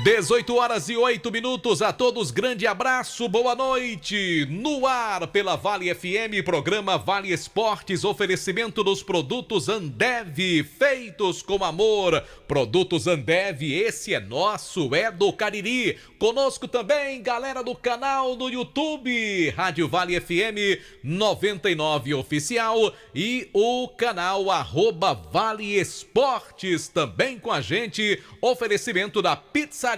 18h08 a todos, grande abraço, boa noite. No ar pela Vale FM, programa Vale Esportes, oferecimento dos produtos Ambev, feitos com amor. Produtos Ambev, esse é nosso, é do Cariri. Conosco também, galera do canal no YouTube, Rádio Vale FM 99 Oficial e o canal @Vale Esportes, também com a gente, oferecimento da Pizzaria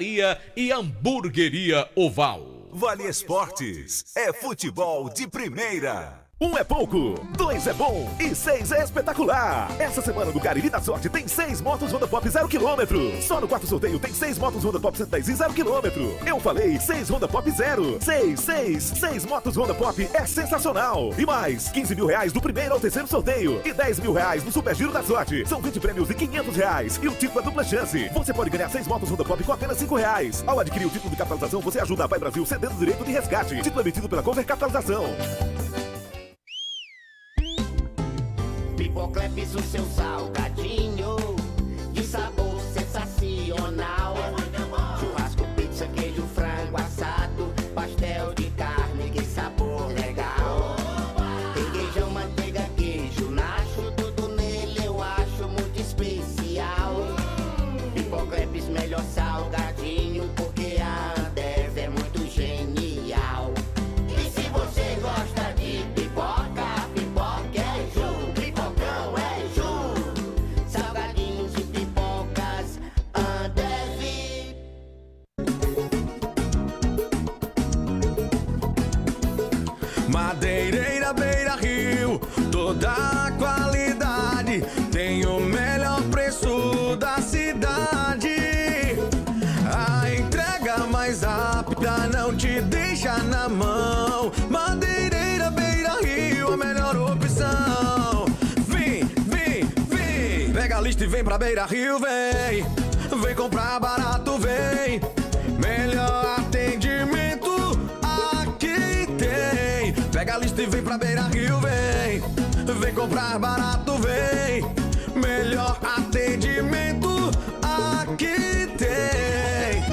e Hamburgueria Oval. Vale Esportes é futebol de primeira. 1 é pouco, 2 é bom e 6 é espetacular. Essa semana do Cariri da Sorte tem 6 motos Honda Pop 0 km. Só no quarto sorteio tem 6 motos Honda Pop 110 e 0 km. Eu falei 6 Honda Pop 0. 6 motos Honda Pop é sensacional. E mais, 15 mil reais do primeiro ao terceiro sorteio e 10 mil reais no Super Giro da Sorte. São 20 prêmios de 500 reais e o título é dupla chance. Você pode ganhar 6 motos Honda Pop com apenas 5 reais. Ao adquirir o título de capitalização, você ajuda a Pai Brasil cedendo o direito de resgate. Título emitido pela Cover Capitalização. Pipocleps, o seu salgadinho de sabor sensacional. Churrasco, pizza, queijo, frango assado, pastel de carne, que sabor legal. Requeijão, manteiga, queijo, nacho, tudo nele eu acho muito especial. Pipocleps, melhor salgadinho, porque a Ambev é muito genial. E se você gosta de pipoca, pipoca é Ju, pipocão é Ju. Salgadinhos e pipocas Ambev. Madeireira Beira Rio, toda a qualidade, tem o melhor preço da cidade. A entrega mais rápida não te deixa na mão. Madeireira Beira Rio, a melhor opção. Vem, pega a lista e vem pra Beira Rio, vem. Vem comprar barato, vem. Melhor atendimento aqui tem. Pega a lista e vem pra Beira Rio, vem. Vem comprar barato, vem. Melhor atendimento aqui tem.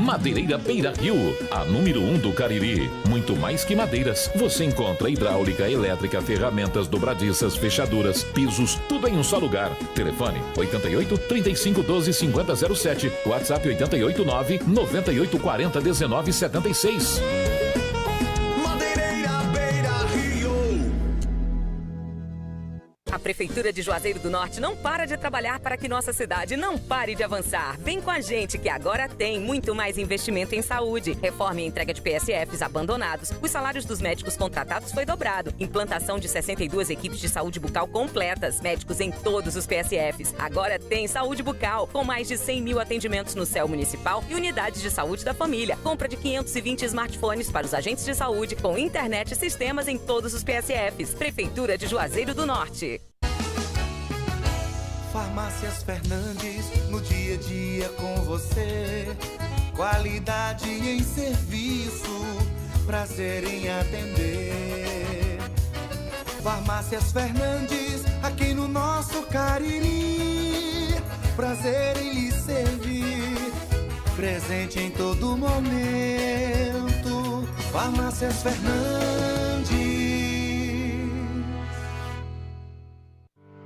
Madeireira Beira Rio, a número 1 do Cariri. Muito mais que madeiras, você encontra hidráulica, elétrica, ferramentas dobradiças, fechaduras, pisos, tudo em um só lugar. Telefone 88 35 12 50 07, WhatsApp 88 9 98 40 19 76. Madeireira Beira Rio. A Prefeitura de Juazeiro do Norte não para de trabalhar para que nossa cidade não pare de avançar. Vem com a gente que agora tem muito mais investimento em saúde. Reforma e entrega de PSFs abandonados. Os salários dos médicos contratados foi dobrado. Implantação de 62 equipes de saúde bucal completas. Médicos em todos os PSFs. Agora tem saúde bucal, com mais de 100 mil atendimentos no CEL municipal e unidades de saúde da família. Compra de 520 smartphones para os agentes de saúde, com internet e sistemas em todos os PSFs. Prefeitura de Juazeiro do Norte. Farmácias Fernandes, no dia a dia com você. Qualidade em serviço, prazer em atender. Farmácias Fernandes, aqui no nosso Cariri. Prazer em lhe servir, presente em todo momento. Farmácias Fernandes.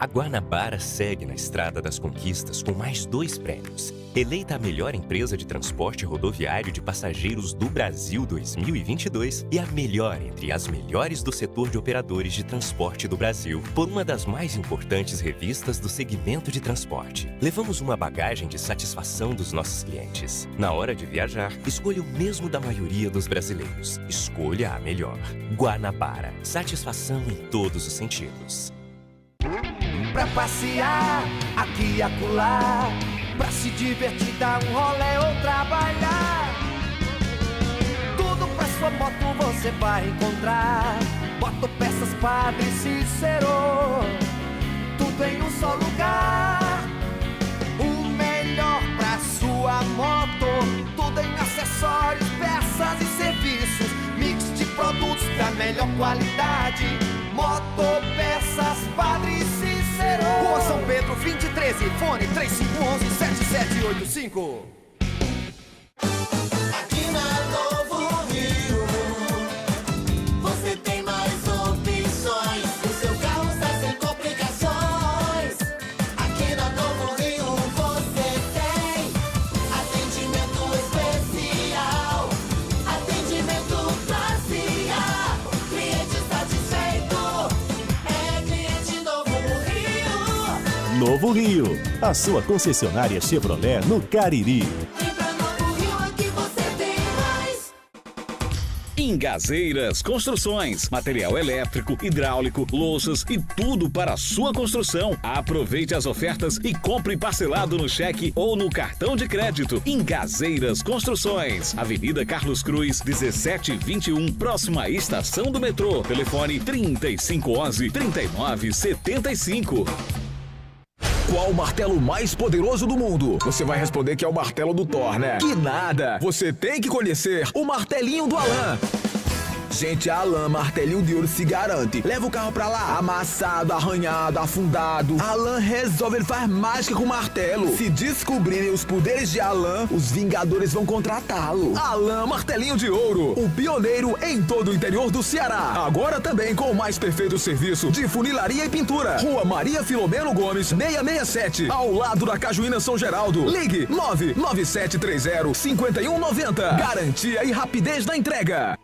A Guanabara segue na estrada das conquistas com mais 2 prêmios. Eleita a melhor empresa de transporte rodoviário de passageiros do Brasil 2022 e a melhor entre as melhores do setor de operadores de transporte do Brasil, por uma das mais importantes revistas do segmento de transporte. Levamos uma bagagem de satisfação dos nossos clientes. Na hora de viajar, escolha o mesmo da maioria dos brasileiros. Escolha a melhor. Guanabara. Satisfação em todos os sentidos. Pra passear aqui e acolá, pra se divertir, dar um rolê ou trabalhar. Tudo pra sua moto você vai encontrar. Motopeças Padre Cícero, tudo em um só lugar. O melhor pra sua moto, tudo em acessórios, peças e serviços. Mix de produtos da melhor qualidade. Motopeças Padre Cícero, Rua São Pedro 2013, fone 3511-7785. Novo Rio, a sua concessionária Chevrolet no Cariri. Engazeiras Construções, material elétrico, hidráulico, louças e tudo para a sua construção. Aproveite as ofertas e compre parcelado no cheque ou no cartão de crédito. Engazeiras Construções, Avenida Carlos Cruz, 1721, próxima à estação do metrô. Telefone 3511-3975. Qual o martelo mais poderoso do mundo? Você vai responder que é o martelo do Thor, né? Que nada! Você tem que conhecer o martelinho do Alan. Gente, a Alan Martelinho de Ouro se garante. Leva o carro pra lá, amassado, arranhado, afundado. A Alan resolve, ele faz mágica com o martelo. Se descobrirem os poderes de Alan, os Vingadores vão contratá-lo. Alan Martelinho de Ouro, o pioneiro em todo o interior do Ceará. Agora também com o mais perfeito serviço de funilaria e pintura. Rua Maria Filomeno Gomes, 667, ao lado da Cajuína São Geraldo. Ligue 99730-5190. Garantia e rapidez na entrega.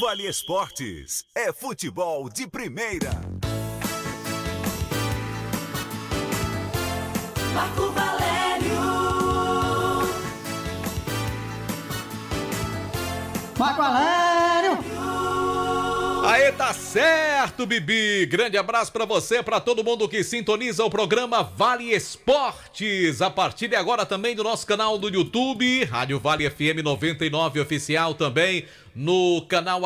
Vale Esportes é futebol de primeira. Marco Valério. Marco Valério. Aê, tá certo, Bibi. Grande abraço pra você, pra todo mundo que sintoniza o programa Vale Esportes. A partir de agora também do nosso canal do YouTube, Rádio Vale FM 99 Oficial, também no canal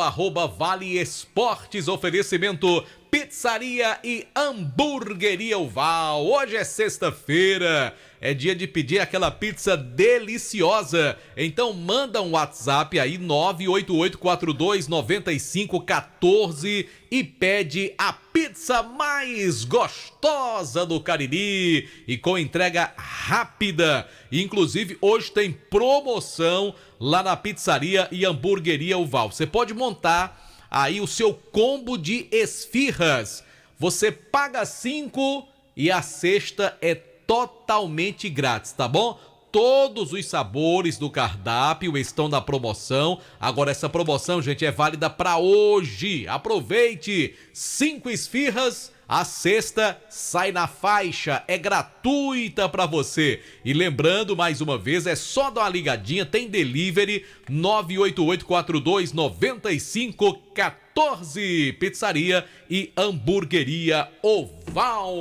@Vale Esportes. Oferecimento Pizzaria e Hamburgueria Oval. Hoje é sexta-feira, é dia de pedir aquela pizza deliciosa. Então manda um WhatsApp aí, 988429514, e pede a pizza mais gostosa do Cariri e com entrega rápida. Inclusive hoje tem promoção lá na Pizzaria e Hamburgueria Oval. Você pode montar aí o seu combo de esfirras. Você paga 5 e a sexta é totalmente grátis, tá bom? Todos os sabores do cardápio estão na promoção. Agora essa promoção, gente, é válida para hoje. Aproveite! 5 esfirras, a sexta sai na faixa, é gratuita para você. E lembrando, mais uma vez, é só dar uma ligadinha, tem delivery, 988429514. Pizzaria e Hamburgueria Oval.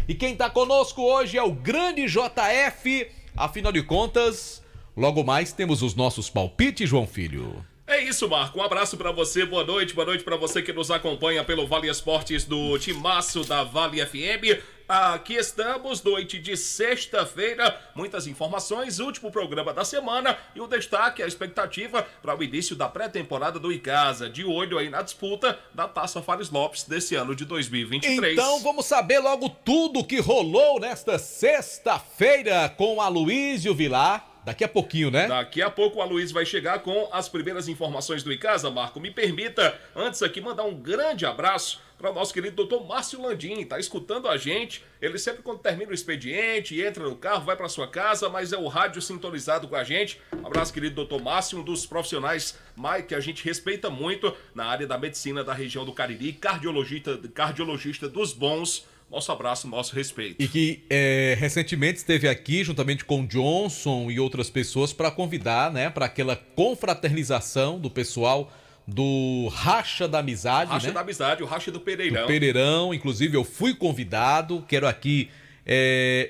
E quem tá conosco hoje é o grande JF. Afinal de contas, logo mais temos os nossos palpites, João Filho. É isso, Marco. Um abraço pra você, boa noite pra você que nos acompanha pelo Vale Esportes do Timaço da Vale FM. Aqui estamos, noite de sexta-feira, muitas informações, último programa da semana e o destaque, a expectativa para o início da pré-temporada do Icasa, de olho aí na disputa da Taça Fares Lopes desse ano de 2023. Então vamos saber logo tudo que rolou nesta sexta-feira com Aloysio Vilar. Daqui a pouquinho, né? Daqui a pouco o Aloysio vai chegar com as primeiras informações do Icasa, Marco. Me permita, antes aqui, mandar um grande abraço para o nosso querido doutor Márcio Landim, tá escutando a gente. Ele sempre, quando termina o expediente, entra no carro, vai para sua casa, mas é o rádio sintonizado com a gente. Um abraço, querido doutor Márcio, um dos profissionais que a gente respeita muito na área da medicina da região do Cariri, cardiologista dos bons. Nosso abraço, nosso respeito. E que recentemente esteve aqui, juntamente com o Johnson e outras pessoas, para convidar, né, para aquela confraternização do pessoal do Racha da Amizade. Racha, né? da Amizade, o Racha do Pereirão. Do Pereirão, inclusive eu fui convidado, quero aqui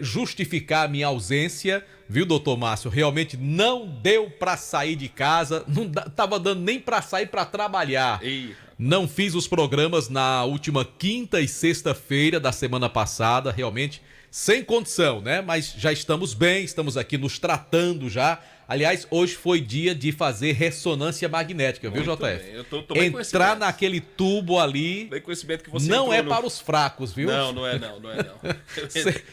justificar a minha ausência, viu, doutor Márcio? Realmente não deu para sair de casa, não tava dando nem para sair para trabalhar. Ei. Não fiz os programas na última quinta e sexta-feira da semana passada, realmente sem condição, né? Mas já estamos bem, estamos aqui nos tratando já. Aliás, hoje foi dia de fazer ressonância magnética, viu, JF? Bem. Eu tô bem Entrar naquele tubo ali bem conhecimento que você não é para os fracos, viu? Não é não.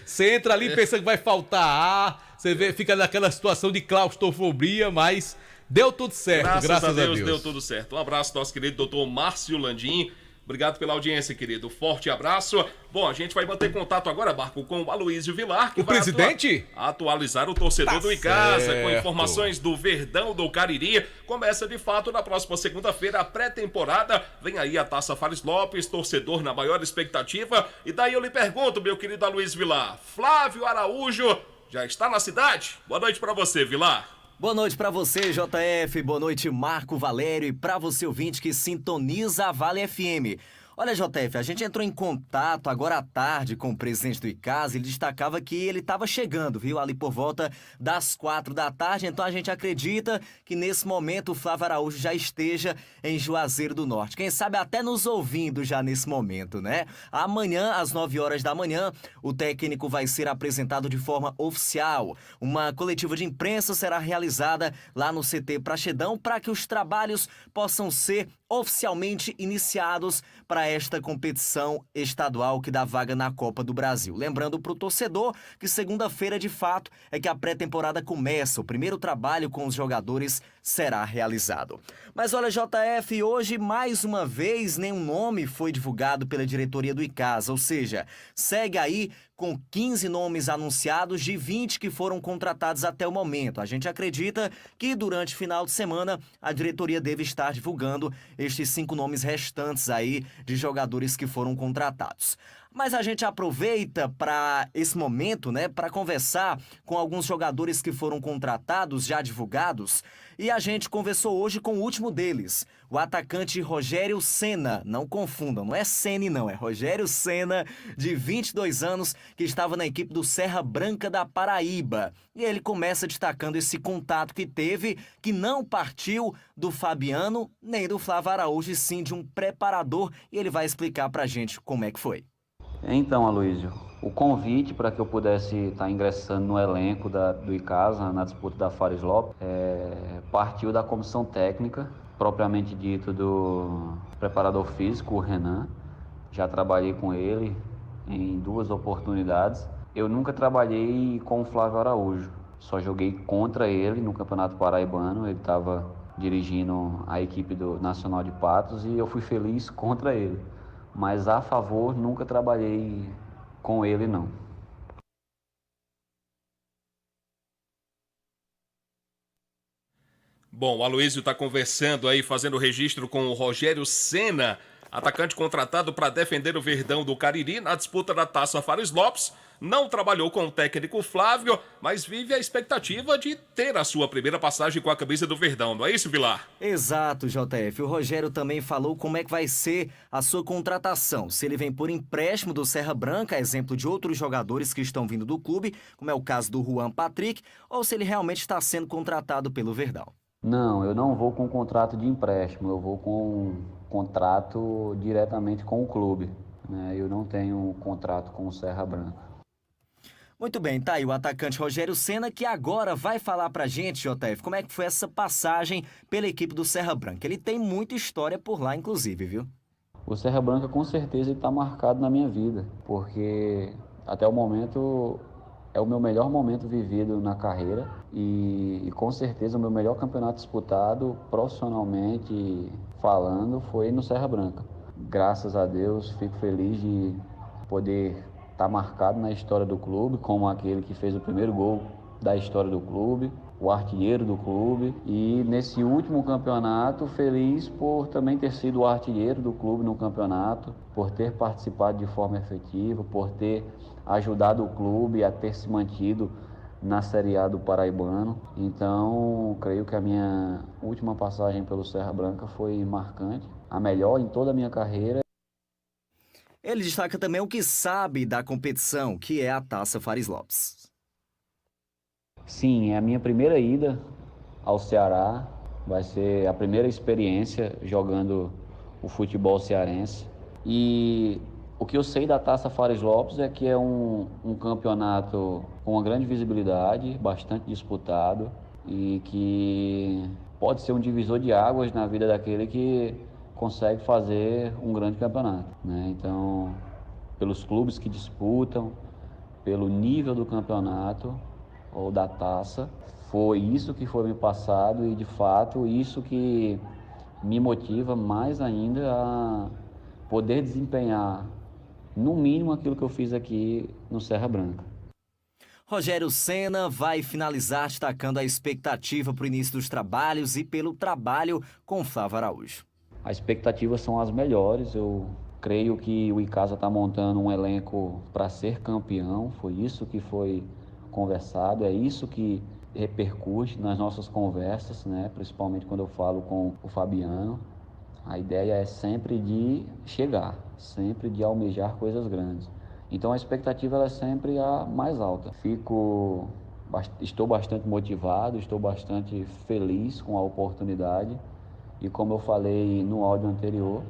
Você entra ali e pensa que vai faltar ar, você fica naquela situação de claustrofobia, mas deu tudo certo, graças a Deus. Deu tudo certo. Um abraço ao nosso querido doutor Márcio Landim, Obrigado pela audiência, querido. Forte abraço. Bom, a gente vai manter contato agora, Marco, com o Aloysio Vilar, que O vai presidente? atualizar o torcedor Tá do Icasa com certo. informações do Verdão do Cariri. Começa de fato na próxima segunda-feira a pré-temporada. Vem aí a Taça Fares Lopes, torcedor na maior expectativa. E daí eu lhe pergunto, meu querido Aloysio Vilar, Flávio Araújo já está na cidade? Boa noite pra você, Vilar. Boa noite pra você, JF. Boa noite, Marco Valério. E pra você, ouvinte que sintoniza a Vale FM. Olha, JF, a gente entrou em contato agora à tarde com o presidente do Icasa. Ele destacava que ele estava chegando, viu? Ali por volta das 4 da tarde. Então a gente acredita que nesse momento o Flávio Araújo já esteja em Juazeiro do Norte. Quem sabe até nos ouvindo já nesse momento, né? Amanhã, às 9 horas da manhã, o técnico vai ser apresentado de forma oficial. Uma coletiva de imprensa será realizada lá no CT Praxedão para que os trabalhos possam ser oficialmente iniciados para esta competição estadual que dá vaga na Copa do Brasil. Lembrando para o torcedor que segunda-feira, de fato, é que a pré-temporada começa. O primeiro trabalho com os jogadores será realizado. Mas olha, JF, hoje, mais uma vez, nenhum nome foi divulgado pela diretoria do Icasa. Ou seja, segue aí com 15 nomes anunciados de 20 que foram contratados até o momento. A gente acredita que durante o final de semana a diretoria deve estar divulgando estes 5 nomes restantes aí de jogadores que foram contratados. Mas a gente aproveita para esse momento, né, para conversar com alguns jogadores que foram contratados, já divulgados, e a gente conversou hoje com o último deles, o atacante Rogério Senna. Não confundam, não é Ceni não, é Rogério Senna, de 22 anos, que estava na equipe do Serra Branca da Paraíba. E ele começa destacando esse contato que teve, que não partiu do Fabiano, nem do Flávio Araújo, e sim de um preparador, e ele vai explicar pra gente como é que foi. Então, Aloysio, o convite para que eu pudesse estar ingressando no elenco do Icasa, na disputa da Fares Lopes, partiu da comissão técnica, propriamente dito do preparador físico, o Renan. Já trabalhei com ele em 2 oportunidades. Eu nunca trabalhei com o Flávio Araújo, só joguei contra ele no Campeonato Paraibano. Ele estava dirigindo a equipe do Nacional de Patos e eu fui feliz contra ele. Mas a favor, nunca trabalhei com ele, não. Bom, o Aloysio está conversando aí, fazendo o registro com o Rogério Senna, atacante contratado para defender o Verdão do Cariri na disputa da Taça Fares Lopes. Não trabalhou com o técnico Flávio, mas vive a expectativa de ter a sua primeira passagem com a camisa do Verdão, não é isso, Vilar? Exato, JF. O Rogério também falou como é que vai ser a sua contratação. Se ele vem por empréstimo do Serra Branca, exemplo de outros jogadores que estão vindo do clube, como é o caso do Juan Patrick, ou se ele realmente está sendo contratado pelo Verdão. Não, eu não vou com contrato de empréstimo, eu vou com contrato diretamente com o clube, né? Eu não tenho contrato com o Serra Branca. Muito bem, tá aí o atacante Rogério Senna, que agora vai falar pra gente, JF, como é que foi essa passagem pela equipe do Serra Branca. Ele tem muita história por lá, inclusive, viu? O Serra Branca com certeza está marcado na minha vida, porque até o momento é o meu melhor momento vivido na carreira e com certeza o meu melhor campeonato disputado, profissionalmente falando, foi no Serra Branca. Graças a Deus, fico feliz de poder estar marcado na história do clube, como aquele que fez o primeiro gol da história do clube, o artilheiro do clube, e nesse último campeonato, feliz por também ter sido o artilheiro do clube no campeonato, por ter participado de forma efetiva, por ter ajudado o clube a ter se mantido na Série A do Paraibano. Então, creio que a minha última passagem pelo Serra Branca foi marcante, a melhor em toda a minha carreira. Ele destaca também o que sabe da competição, que é a Taça Fares Lopes. Sim, é a minha primeira ida ao Ceará, vai ser a primeira experiência jogando o futebol cearense. E o que eu sei da Taça Fares Lopes é que é um campeonato com uma grande visibilidade, bastante disputado e que pode ser um divisor de águas na vida daquele que consegue fazer um grande campeonato, né? Então, pelos clubes que disputam, pelo nível do campeonato ou da taça, foi isso que foi me passado e, de fato, isso que me motiva mais ainda a poder desempenhar no mínimo aquilo que eu fiz aqui no Serra Branca. Rogério Ceni vai finalizar destacando a expectativa para o início dos trabalhos e pelo trabalho com Flávio Araújo. As expectativas são as melhores, eu creio que o Icasa está montando um elenco para ser campeão, foi isso que foi conversado, é isso que repercute nas nossas conversas, né? Principalmente quando eu falo com o Fabiano. A ideia é sempre de chegar, sempre de almejar coisas grandes. Então a expectativa ela é sempre a mais alta. Estou bastante motivado, estou bastante feliz com a oportunidade. E como eu falei no áudio anterior,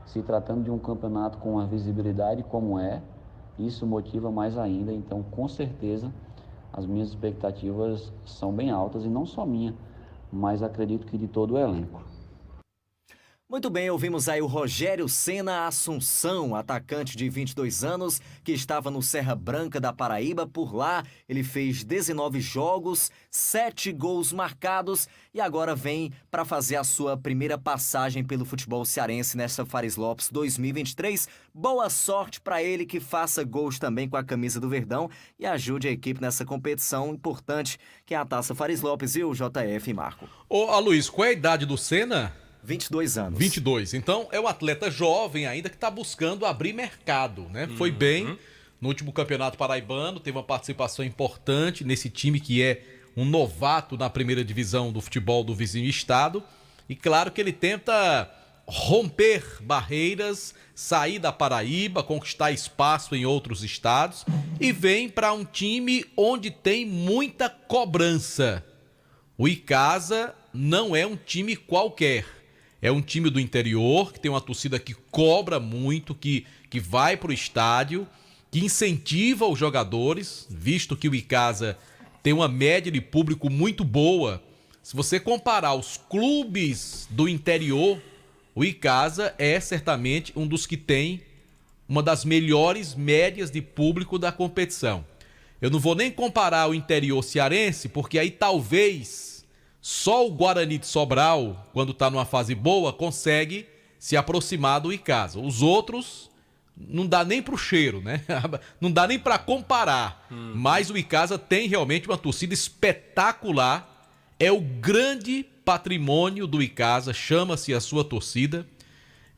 se tratando de um campeonato com uma visibilidade como isso motiva mais ainda. Então, com certeza, as minhas expectativas são bem altas, e não só minha, mas acredito que de todo o elenco. Muito bem, ouvimos aí o Rogério Ceni Assunção, atacante de 22 anos, que estava no Serra Branca da Paraíba. Por lá, ele fez 19 jogos, 7 gols marcados e agora vem para fazer a sua primeira passagem pelo futebol cearense nesta Fares Lopes 2023. Boa sorte para ele, que faça gols também com a camisa do Verdão e ajude a equipe nessa competição importante que é a Taça Fares Lopes, e o JF e Marco. Ô, Aloysio, qual é a idade do Ceni? 22 anos. 22. Então, é um atleta jovem ainda que está buscando abrir mercado, né? Foi bem no último campeonato paraibano, teve uma participação importante nesse time que é um novato na primeira divisão do futebol do vizinho estado. E claro que ele tenta romper barreiras, sair da Paraíba, conquistar espaço em outros estados e vem para um time onde tem muita cobrança. O Icasa não é um time qualquer. É um time do interior, que tem uma torcida que cobra muito, que vai para o estádio, que incentiva os jogadores, visto que o Icasa tem uma média de público muito boa. Se você comparar os clubes do interior, o Icasa é certamente um dos que tem uma das melhores médias de público da competição. Eu não vou nem comparar o interior cearense, porque aí talvez só o Guarani de Sobral, quando está numa fase boa, consegue se aproximar do Icasa. Os outros não dá nem pro cheiro, né? Não dá nem para comparar. Mas o Icasa tem realmente uma torcida espetacular. É o grande patrimônio do Icasa, chama-se a sua torcida.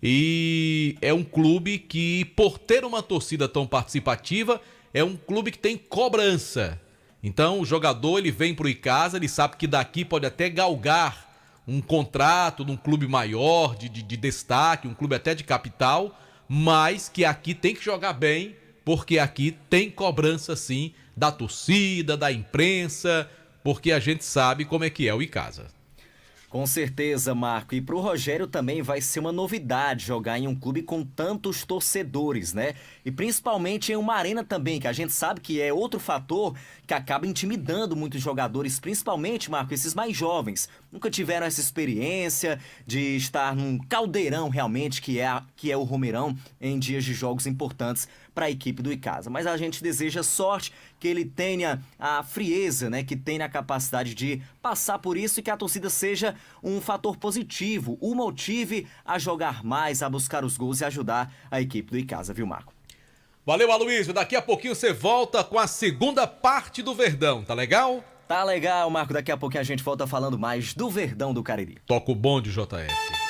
E é um clube que, por ter uma torcida tão participativa, é um clube que tem cobrança. Então o jogador ele vem para o Icasa, ele sabe que daqui pode até galgar um contrato num clube maior, de destaque, um clube até de capital, mas que aqui tem que jogar bem, porque aqui tem cobrança sim da torcida, da imprensa, porque a gente sabe como é que é o Icasa. Com certeza, Marco. E para o Rogério também vai ser uma novidade jogar em um clube com tantos torcedores, né? E principalmente em uma arena também, que a gente sabe que é outro fator que acaba intimidando muitos jogadores, principalmente, Marco, esses mais jovens. Nunca tiveram essa experiência de estar num caldeirão realmente, que é o Romeirão, em dias de jogos importantes para a equipe do Icasa. Mas a gente deseja sorte, que ele tenha a frieza, né, que tenha a capacidade de passar por isso e que a torcida seja um fator positivo, o motive a jogar mais, a buscar os gols e ajudar a equipe do Icasa, viu, Marco? Valeu, Aloysio. Daqui a pouquinho você volta com a segunda parte do Verdão, tá legal? Tá legal, Marco. Daqui a pouquinho a gente volta falando mais do Verdão do Cariri. Toca o bonde, JF.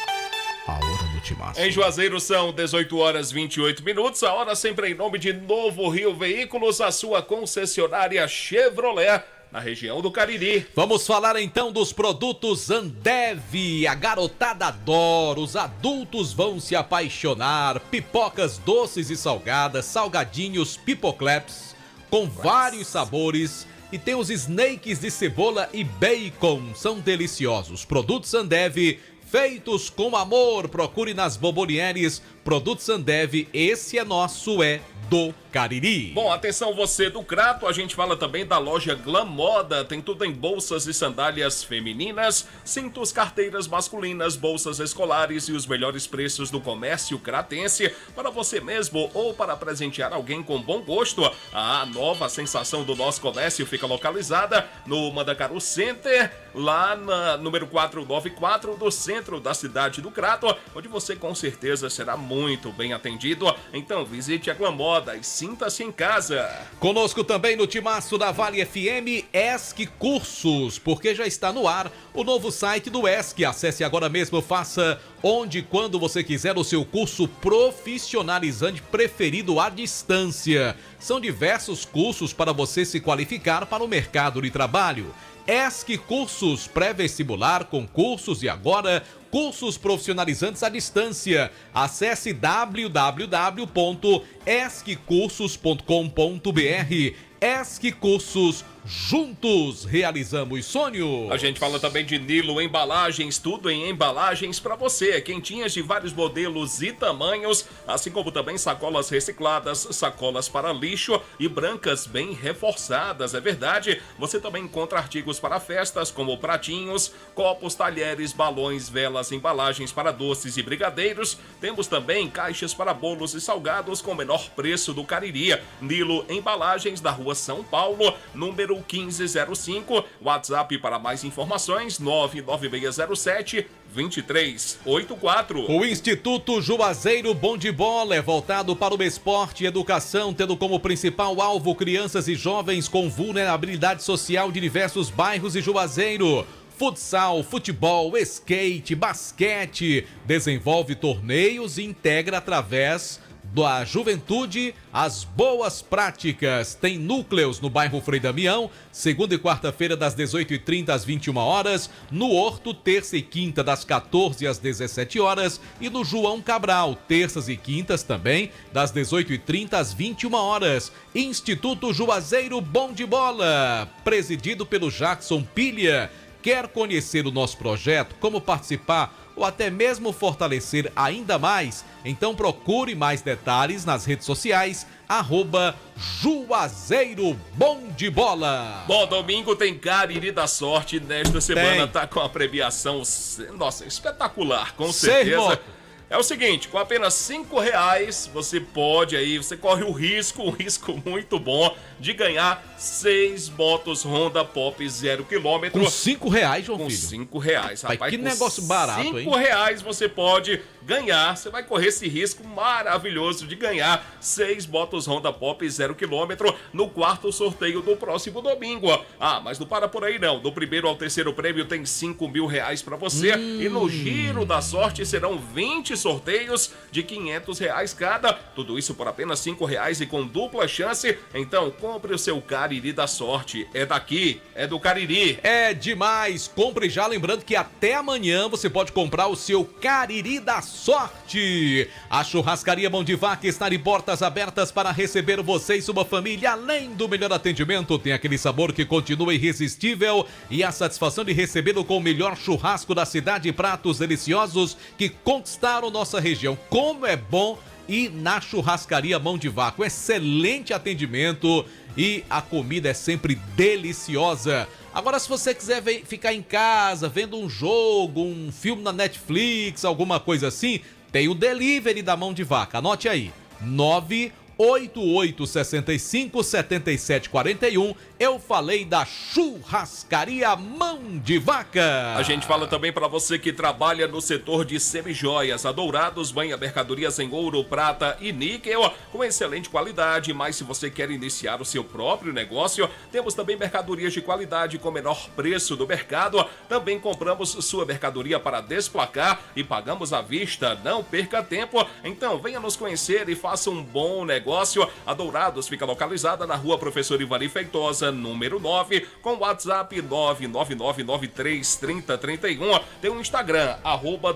A hora do Timaço. Em Juazeiro são 18 horas 28 minutos. A hora sempre em nome de Novo Rio Veículos, a sua concessionária Chevrolet, na região do Cariri. Vamos falar então dos produtos Ambev. A garotada adora, os adultos vão se apaixonar. Pipocas doces e salgadas, salgadinhos Pipoclaps, com vários sabores. E tem os snakes de cebola e bacon, são deliciosos. Produtos Ambev, feitos com amor. Procure nas Bobolieres. Produtos Ambev, esse é nosso, é do Cariri. Bom, atenção você do Crato, a gente fala também da loja Glam Moda, tem tudo em bolsas e sandálias femininas, cintos, carteiras masculinas, bolsas escolares e os melhores preços do comércio cratense para você mesmo ou para presentear alguém com bom gosto. A nova sensação do nosso comércio fica localizada no Mandacaru Center, lá na número 494 do centro da cidade do Crato, onde você com certeza será muito bem atendido. Então visite a Glam Moda e sinta-se em casa. Conosco também no timaço da Vale FM, ESC Cursos, porque já está no ar o novo site do ESC. Acesse agora mesmo, faça onde e quando você quiser o seu curso profissionalizante preferido à distância. São diversos cursos para você se qualificar para o mercado de trabalho. ESC Cursos, pré-vestibular, concursos e agora cursos profissionalizantes à distância. Acesse www.esccursos.com.br. ESC Cursos, juntos realizamos sonhos. A gente fala também de Nilo Embalagens, tudo em embalagens para você. Quentinhas de vários modelos e tamanhos, assim como também sacolas recicladas, sacolas para lixo e brancas bem reforçadas, é verdade. Você também encontra artigos para festas como pratinhos, copos, talheres, balões, velas, embalagens para doces e brigadeiros. Temos também caixas para bolos e salgados com o menor preço do Cariri. Nilo Embalagens, da Rua São Paulo, número 1505. WhatsApp para mais informações 99607-2384. O Instituto Juazeiro Bom de Bola é voltado para o esporte e educação, tendo como principal alvo crianças e jovens com vulnerabilidade social de diversos bairros de Juazeiro. Futsal, futebol, skate, basquete, desenvolve torneios e integra através da juventude as boas práticas. Tem núcleos no bairro Frei Damião, segunda e quarta-feira das 18h30 às 21 horas, no Horto, terça e quinta das 14 às 17 horas e no João Cabral, terças e quintas também das 18h30 às 21 horas. Instituto Juazeiro Bom de Bola, presidido pelo Jackson Pilha. Quer conhecer o nosso projeto, como participar ou até mesmo fortalecer ainda mais? Então procure mais detalhes nas redes sociais, @Juazeiro Bom de Bola. Bom, domingo tem Cariri da Sorte, nesta semana tá com a premiação, nossa, espetacular, com certeza. É o seguinte, com apenas R$5 você pode aí, você corre um risco muito bom de ganhar 6 motos Honda Pop 0 km. Com R$5, João Com Filho? R$5, rapaz. Que negócio barato, hein? R$5 você pode ganhar, você vai correr esse risco maravilhoso de ganhar 6 motos Honda Pop 0 km no quarto sorteio do próximo domingo. Ah, mas não para por aí não. Do primeiro ao terceiro prêmio tem R$5.000 para você e no Giro da Sorte serão 20 sorteios de R$500 cada. Tudo isso por apenas R$5 e com dupla chance. Então compre o seu Cariri da Sorte. É daqui, é do Cariri. É demais. Compre já, lembrando que até amanhã você pode comprar o seu Cariri da Sorte. A Churrascaria Mão de Vaca está de portas abertas para receber você e sua família. Além do melhor atendimento, tem aquele sabor que continua irresistível e a satisfação de recebê-lo com o melhor churrasco da cidade e pratos deliciosos que conquistaram nossa região. Como é bom ir na Churrascaria Mão de Vaca. Um excelente atendimento e a comida é sempre deliciosa. Agora, se você quiser ficar em casa vendo um jogo, um filme na Netflix, alguma coisa assim, tem o delivery da Mão de Vaca. Anote aí, 988657741. Eu falei da Churrascaria Mão de Vaca. A gente fala também para você que trabalha no setor de semijoias. A Dourados banha mercadorias em ouro, prata e níquel com excelente qualidade. Mas se você quer iniciar o seu próprio negócio, temos também mercadorias de qualidade com menor preço do mercado. Também compramos sua mercadoria para desplacar e pagamos à vista. Não perca tempo. Então venha nos conhecer e faça um bom negócio. A Dourados fica localizada na Rua Professor Ivari Feitosa, número 9, com WhatsApp 999933031. Tem um Instagram,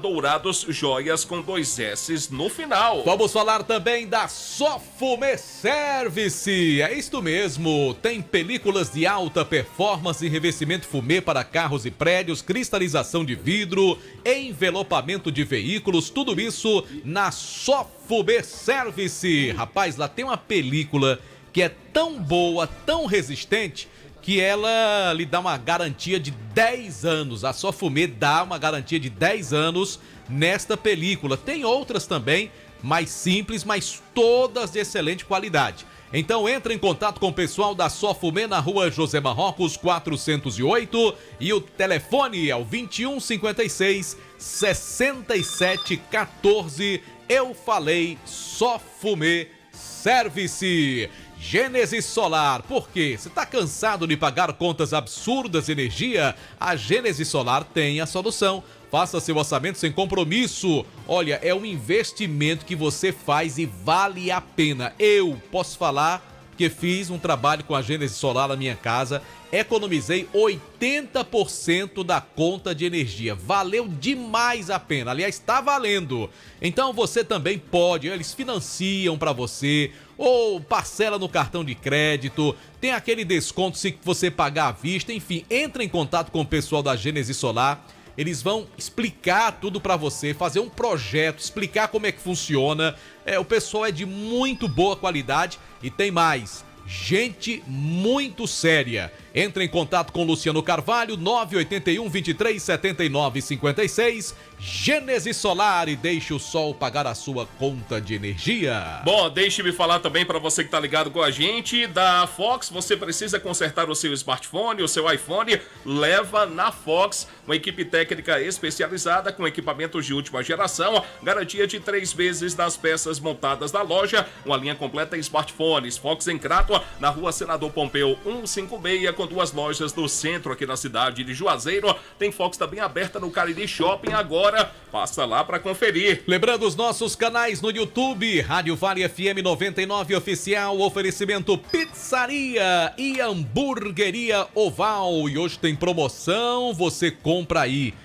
@DouradosJoias com 2 S no final. Vamos falar também da Sofume Service. É isto mesmo, tem películas de alta performance, revestimento fumê para carros e prédios, cristalização de vidro, envelopamento de veículos, tudo isso na Sofume Service. Rapaz, lá tem uma película que é tão boa, tão resistente, que ela lhe dá uma garantia de 10 anos. A Sofumê dá uma garantia de 10 anos nesta película. Tem outras também, mais simples, mas todas de excelente qualidade. Então entre em contato com o pessoal da Sofumê na Rua José Marrocos 408 e o telefone é o 2156 6714. eu falei, só fumê Service. Gênesis Solar, por quê? Você está cansado de pagar contas absurdas de energia? A Gênesis Solar tem a solução. Faça seu orçamento sem compromisso. Olha, é um investimento que você faz e vale a pena. Eu posso falar que fiz um trabalho com a Gênesis Solar na minha casa, economizei 80% da conta de energia. Valeu demais a pena. Aliás, está valendo. Então você também pode, eles financiam para você ou parcela no cartão de crédito, tem aquele desconto se você pagar à vista, enfim, entra em contato com o pessoal da Gênesis Solar. Eles vão explicar tudo para você, fazer um projeto, explicar como é que funciona. O pessoal é de muito boa qualidade e tem mais. Gente muito séria. Entre em contato com Luciano Carvalho, 981 23 79 56. Gênesis Solar e deixe o sol pagar a sua conta de energia. Bom, deixe-me falar também para você que está ligado com a gente da Fox. Você precisa consertar o seu smartphone, o seu iPhone, leva na Fox, uma equipe técnica especializada com equipamentos de última geração, garantia de 3 meses das peças montadas na loja, uma linha completa em smartphones. Fox em Crato, na rua Senador Pompeu 156, com 2 lojas no centro aqui na cidade de Juazeiro. Tem Fox também aberta no Cariri Shopping agora. Passa lá para conferir. Lembrando os nossos canais no YouTube, Rádio Vale FM 99 Oficial, oferecimento Pizzaria e Hamburgueria Oval. E hoje tem promoção, você compra aí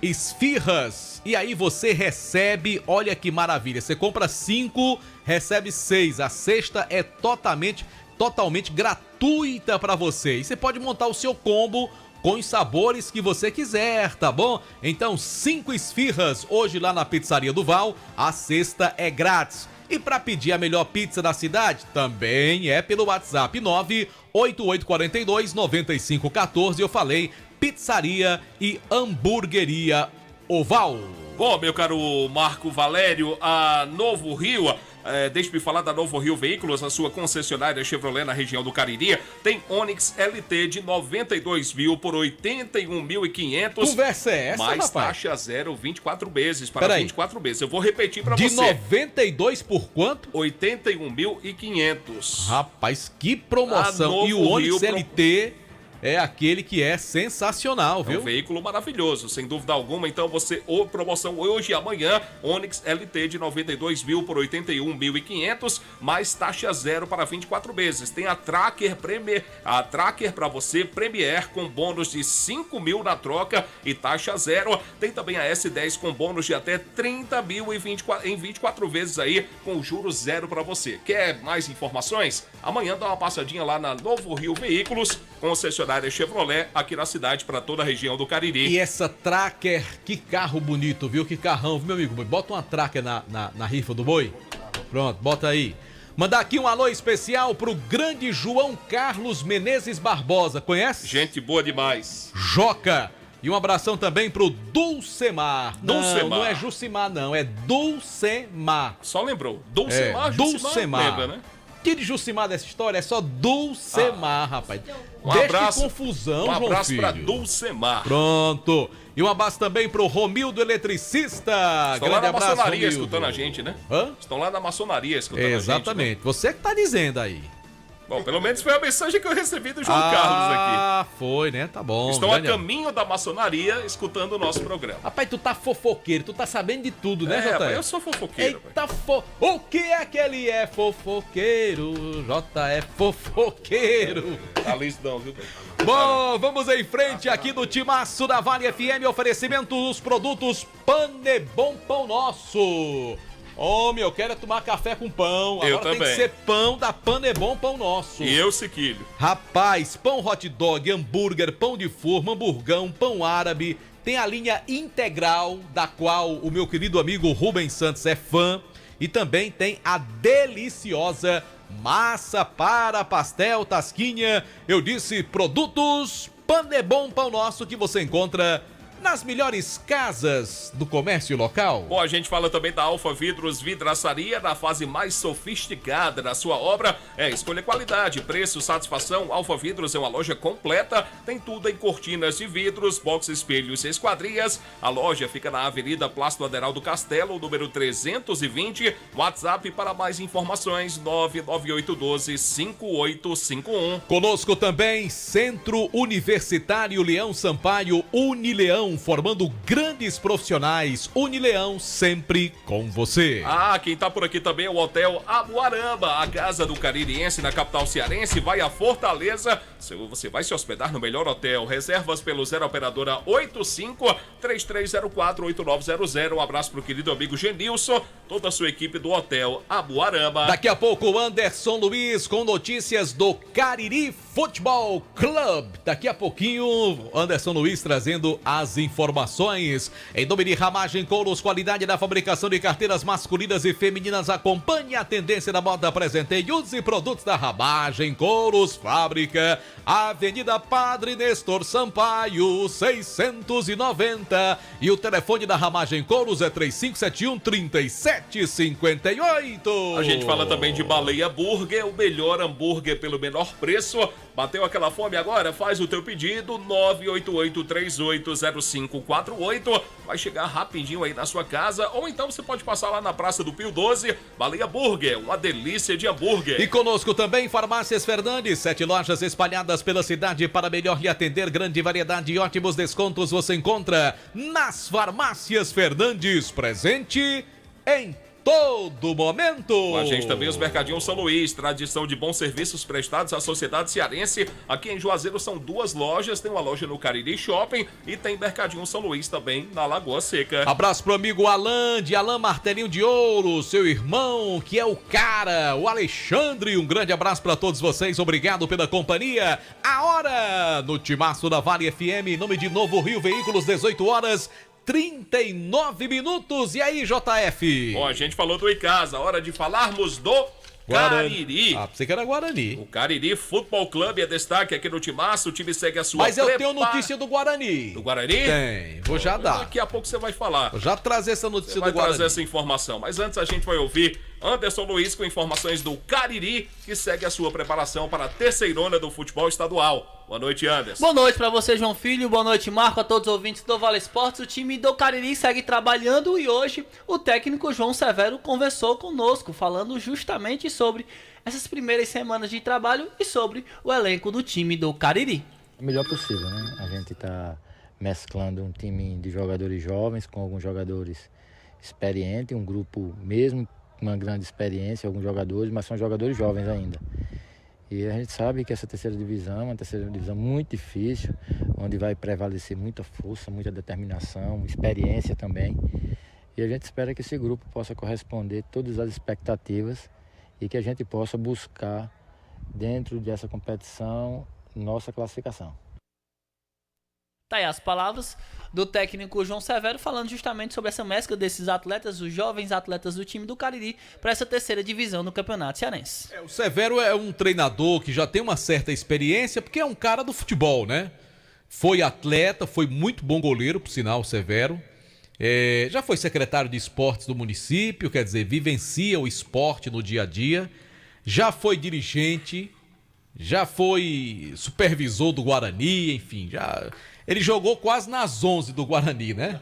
esfirras e aí você recebe, olha que maravilha, você compra 5, recebe 6. A sexta é totalmente gratuita para você. E você pode montar o seu combo com os sabores que você quiser, tá bom? Então, 5 esfirras hoje lá na Pizzaria do Val, a sexta é grátis. E para pedir a melhor pizza da cidade, também é pelo WhatsApp 98842-9514. Eu falei Pizzaria e Hamburgueria Oval. Bom, meu caro Marco Valério, a Novo Rio... deixe-me falar da Novo Rio Veículos, a sua concessionária Chevrolet na região do Cariri. Tem Onix LT de 92 mil por 81.500. Conversa é essa, mais rapaz? Taxa zero, 24 meses para 24 meses. Eu vou repetir para você. De 92 por quanto? 81.500. Rapaz, que promoção. E o Onix LT... é aquele que é sensacional, viu? É um veículo maravilhoso, sem dúvida alguma. Então você, promoção hoje e amanhã, Onix LT de 92 mil por 81.500, mais taxa zero para 24 meses. Tem a Tracker para você, Premier, com bônus de 5 mil na troca e taxa zero. Tem também a S10 com bônus de até 30 mil em 24 vezes aí, com juros zero para você. Quer mais informações? Amanhã dá uma passadinha lá na Novo Rio Veículos, concessionária Chevrolet, aqui na cidade, para toda a região do Cariri. E essa Tracker, que carro bonito, viu? Que carrão, meu amigo. Bota uma Tracker na rifa do boi. Pronto, bota aí. Mandar aqui um alô especial pro grande João Carlos Menezes Barbosa. Conhece? Gente boa demais. Joca. E um abração também pro Dulcemar. Dulcemar. Não é Jucimar, não. É Dulcemar. Só lembrou. Dulcemar, Dulcemar. Lembra, né? Tire Jucimar dessa história, é só Dulcemar, rapaz. Um Deixa abraço, de confusão, um abraço João pra Filho. Dulcemar. Pronto. E um abraço também pro Romildo Eletricista. Estão Grande lá na abraço, maçonaria Romildo. escutando a gente, né? Hã? Estão lá na maçonaria escutando a gente. Exatamente. Né? Você que tá dizendo aí. Bom, pelo menos foi a mensagem que eu recebi do João Carlos aqui. Ah, foi, né? Tá bom. Estão a caminho da maçonaria escutando o nosso programa. Rapaz, tu tá fofoqueiro, tu tá sabendo de tudo, né, JF? Rapaz, eu sou fofoqueiro. Eita, o que é que ele é fofoqueiro? JF fofoqueiro. Tá liso não, viu? Bom, vamos em frente aqui no Timaço da Vale FM, oferecimento dos produtos Panebom Pão Nosso. Homem, eu quero tomar café com pão. Eu Agora também. tem que ser pão da Panebom Pão Nosso. E eu, Siquilho. Rapaz, pão hot dog, hambúrguer, pão de forma, hamburgão, pão árabe. Tem a linha integral, da qual o meu querido amigo Rubens Santos é fã. E também tem a deliciosa massa para pastel, tasquinha. Eu disse produtos Panebom Pão Nosso, que você encontra nas melhores casas do comércio local. Bom, a gente fala também da Alfa Vidros Vidraçaria, na fase mais sofisticada da sua obra. Escolha qualidade, preço, satisfação. Alfa Vidros é uma loja completa, tem tudo em cortinas de vidros, box, espelhos e esquadrias. A loja fica na Avenida Plácido Aderaldo Castelo, número 320. WhatsApp para mais informações, 99812-5851. Conosco também, Centro Universitário Leão Sampaio, Unileão, formando grandes profissionais. Unileão, sempre com você. Quem tá por aqui também é o Hotel Abuarama, a casa do caririense na capital cearense. Vai a Fortaleza, você vai se hospedar no melhor hotel. Reservas pelo 0 operadora 85-3304-8900. Um abraço pro querido amigo Genilson, toda a sua equipe do Hotel Abuarama. Daqui a pouco o Anderson Luiz com notícias do Cariri Futebol Club. Daqui a pouquinho, Anderson Luiz trazendo as informações. Em nome de Ramagem Couros, qualidade na fabricação de carteiras masculinas e femininas. Acompanhe a tendência da moda presente e use produtos da Ramagem Couros. Fábrica, Avenida Padre Nestor Sampaio, 690. E o telefone da Ramagem Couros é 3571-3758. A gente fala também de Baleia Burger, o melhor hambúrguer pelo menor preço. Bateu aquela fome agora? Faz o teu pedido, 988-380548. Vai chegar rapidinho aí na sua casa, ou então você pode passar lá na Praça do Pio 12. Baleia Burger, uma delícia de hambúrguer. E conosco também Farmácias Fernandes, 7 lojas espalhadas pela cidade para melhor lhe atender. Grande variedade e ótimos descontos você encontra nas Farmácias Fernandes, presente em todo momento. Com a gente também os Mercadinhos São Luís, tradição de bons serviços prestados à sociedade cearense. Aqui em Juazeiro são 2 lojas, tem uma loja no Cariri Shopping e tem Mercadinho São Luís também na Lagoa Seca. Abraço pro amigo Alan, de Alan Martelinho de Ouro, seu irmão, que é o cara, o Alexandre. Um grande abraço para todos vocês, obrigado pela companhia. A hora no Timaço da Vale FM, em nome de Novo Rio Veículos, 18 horas 39 minutos. E aí, JF? Bom, a gente falou do Icasa, hora de falarmos do Cariri. Pensei que era Guarani. O Cariri Futebol Clube é destaque aqui no Timaço. O time segue a sua Mas eu tenho notícia do Guarani. Do Guarani? Tem, vou já dar. Daqui a pouco você vai falar. Vou já trazer essa notícia do Guarani. Vai trazer essa informação. Mas antes a gente vai ouvir Anderson Luiz com informações do Cariri, que segue a sua preparação para a terceirona do futebol estadual. Boa noite, Anderson. Boa noite para você, João Filho. Boa noite, Marco, a todos os ouvintes do Vale Esportes. O time do Cariri segue trabalhando e hoje o técnico João Severo conversou conosco, falando justamente sobre essas primeiras semanas de trabalho e sobre o elenco do time do Cariri. O melhor possível, né? A gente está mesclando um time de jogadores jovens com alguns jogadores experientes, um grupo mesmo com uma grande experiência, alguns jogadores, mas são jogadores jovens ainda. E a gente sabe que essa terceira divisão é uma terceira divisão muito difícil, onde vai prevalecer muita força, muita determinação, experiência também. E a gente espera que esse grupo possa corresponder todas as expectativas e que a gente possa buscar, dentro dessa competição, nossa classificação. Tá aí as palavras do técnico João Severo falando justamente sobre essa mescla desses atletas, os jovens atletas do time do Cariri, para essa terceira divisão do Campeonato Cearense. O Severo é um treinador que já tem uma certa experiência, porque é um cara do futebol, né? Foi atleta, foi muito bom goleiro, por sinal, o Severo. Já foi secretário de esportes do município, quer dizer, vivencia o esporte no dia a dia. Já foi dirigente, já foi supervisor do Guarani, enfim, ele jogou quase nas 11 do Guarani, né?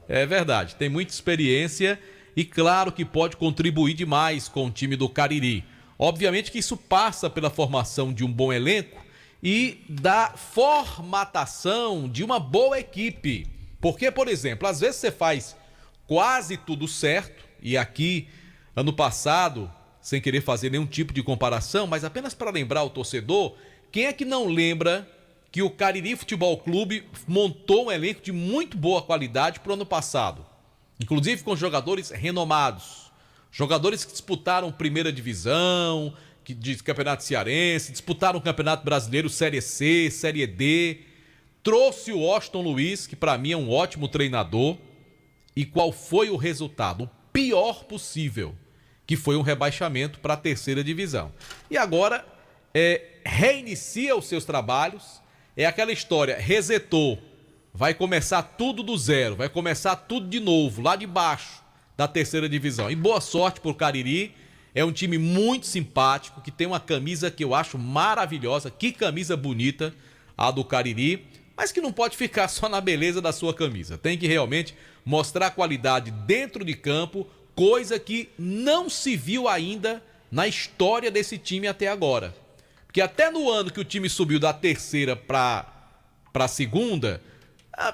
É verdade, tem muita experiência e claro que pode contribuir demais com o time do Cariri. Obviamente que isso passa pela formação de um bom elenco e da formatação de uma boa equipe. Porque, por exemplo, às vezes você faz quase tudo certo, e aqui, ano passado, sem querer fazer nenhum tipo de comparação, mas apenas para lembrar o torcedor, quem é que não lembra que o Cariri Futebol Clube montou um elenco de muito boa qualidade para o ano passado? Inclusive com jogadores renomados, jogadores que disputaram primeira divisão, de campeonato cearense, disputaram o Campeonato Brasileiro Série C, Série D, trouxe o Washington Luiz, que para mim é um ótimo treinador, e qual foi o resultado? O pior possível, que foi um rebaixamento para a terceira divisão. E agora reinicia os seus trabalhos, é aquela história, resetou, vai começar tudo do zero, vai começar tudo de novo, lá de baixo da terceira divisão. E boa sorte pro Cariri, é um time muito simpático, que tem uma camisa que eu acho maravilhosa, que camisa bonita a do Cariri, mas que não pode ficar só na beleza da sua camisa, tem que realmente mostrar qualidade dentro de campo, coisa que não se viu ainda na história desse time até agora. Porque até no ano que o time subiu da terceira para a segunda,